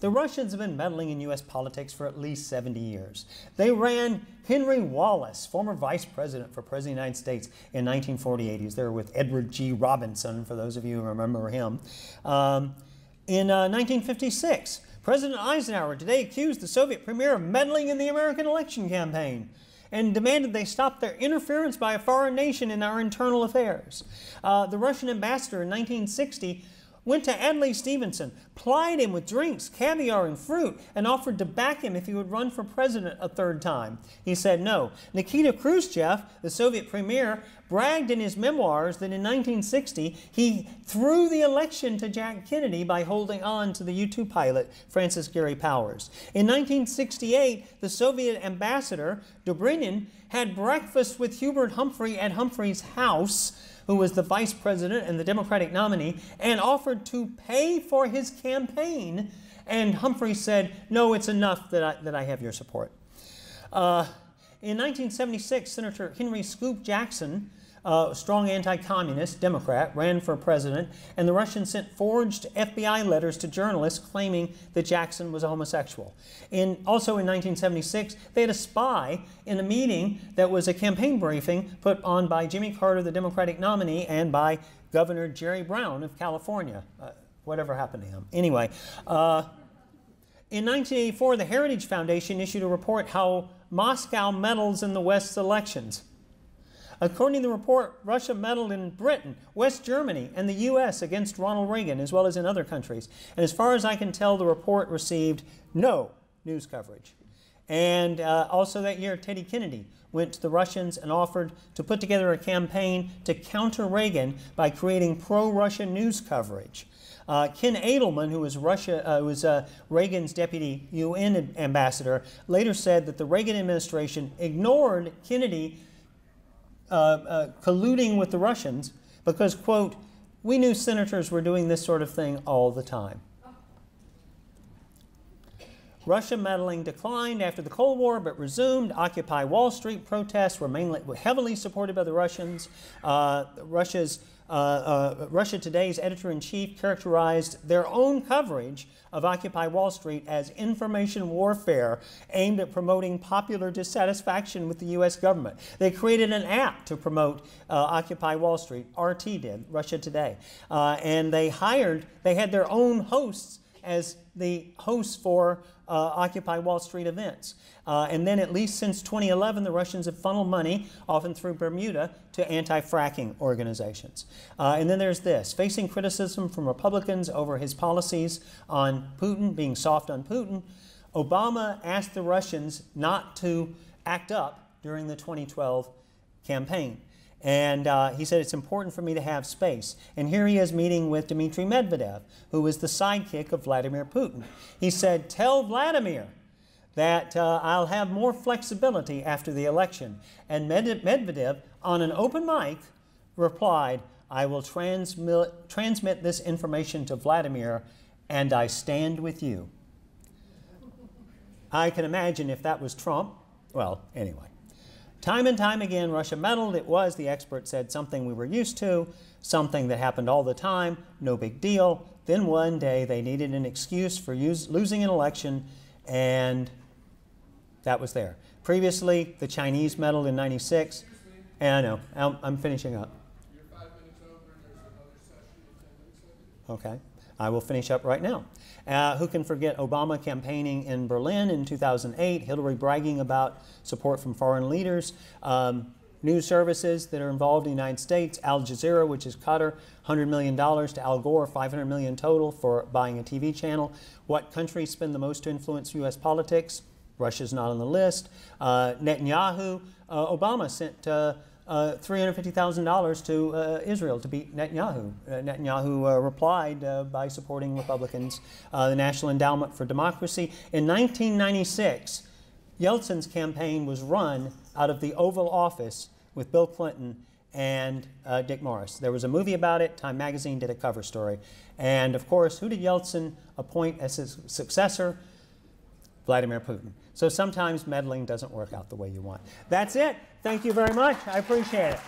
A: The Russians have been meddling in U.S. politics for at least 70 years. They ran Henry Wallace, former vice president for President of the United States, in 1948. He was there with Edward G. Robinson, for those of you who remember him. In 1956, President Eisenhower today accused the Soviet premier of meddling in the American election campaign and demanded they stop their interference by a foreign nation in our internal affairs. The Russian ambassador in 1960 went to Adlai Stevenson, plied him with drinks, caviar, and fruit, and offered to back him if he would run for president a third time. He said no. Nikita Khrushchev, the Soviet premier, bragged in his memoirs that in 1960 he threw the election to Jack Kennedy by holding on to the U-2 pilot, Francis Gary Powers. In 1968, the Soviet ambassador, Dobrynin, had breakfast with Hubert Humphrey at Humphrey's house, who was the vice president and the Democratic nominee, and offered to pay for his campaign. And Humphrey said, no, it's enough that I have your support. In 1976, Senator Henry Scoop Jackson, a strong anti-communist Democrat, ran for president, and the Russians sent forged FBI letters to journalists claiming that Jackson was a homosexual. Also in 1976, they had a spy in a meeting that was a campaign briefing put on by Jimmy Carter, the Democratic nominee, and by Governor Jerry Brown of California. Whatever happened to him. Anyway, in 1984, the Heritage Foundation issued a report how Moscow meddles in the West's elections. According to the report, Russia meddled in Britain, West Germany, and the U.S. against Ronald Reagan, as well as in other countries. And as far as I can tell, the report received no news coverage. And also that year, Teddy Kennedy went to the Russians and offered to put together a campaign to counter Reagan by creating pro-Russian news coverage. Ken Edelman, who was Reagan's deputy UN ambassador, later said that the Reagan administration ignored Kennedy colluding with the Russians because, quote, we knew senators were doing this sort of thing all the time. Russia meddling declined after the Cold War but resumed. Occupy Wall Street protests were heavily supported by the Russians. Russia Today's editor-in-chief characterized their own coverage of Occupy Wall Street as information warfare aimed at promoting popular dissatisfaction with the U.S. government. They created an app to promote Occupy Wall Street, RT did, Russia Today. And they had their own hosts as the hosts for Occupy Wall Street events. And then at least since 2011, the Russians have funneled money, often through Bermuda, to anti-fracking organizations. And then there's this, facing criticism from Republicans over his policies on Putin, being soft on Putin, Obama asked the Russians not to act up during the 2012 campaign. And he said, it's important for me to have space. And here he is meeting with Dmitry Medvedev, who was the sidekick of Vladimir Putin. He said, tell Vladimir that I'll have more flexibility after the election. And Medvedev, on an open mic, replied, I will transmit this information to Vladimir, and I stand with you. I can imagine if that was Trump. Well, anyway. Time and time again, Russia meddled. It was, the expert said, something we were used to, something that happened all the time, no big deal. Then one day they needed an excuse for losing an election, and that was there. Previously, the Chinese meddled in '96. And I know, I'm finishing up.
B: You're 5 minutes over, and there's another session in 10 minutes.
A: Okay, I will finish up right now. Who can forget Obama campaigning in Berlin in 2008, Hillary bragging about support from foreign leaders, news services that are involved in the United States. Al Jazeera, which is Qatar, $100 million to Al Gore, $500 million total for buying a TV channel. What countries spend the most to influence U.S. politics? Russia's not on the list. Netanyahu, Obama sent $350,000 to Israel to beat Netanyahu. Netanyahu replied by supporting Republicans, the National Endowment for Democracy. In 1996, Yeltsin's campaign was run out of the Oval Office with Bill Clinton and Dick Morris. There was a movie about it. Time magazine did a cover story. And of course, who did Yeltsin appoint as his successor? Vladimir Putin. So sometimes meddling doesn't work out the way you want. That's it. Thank you very much. I appreciate it.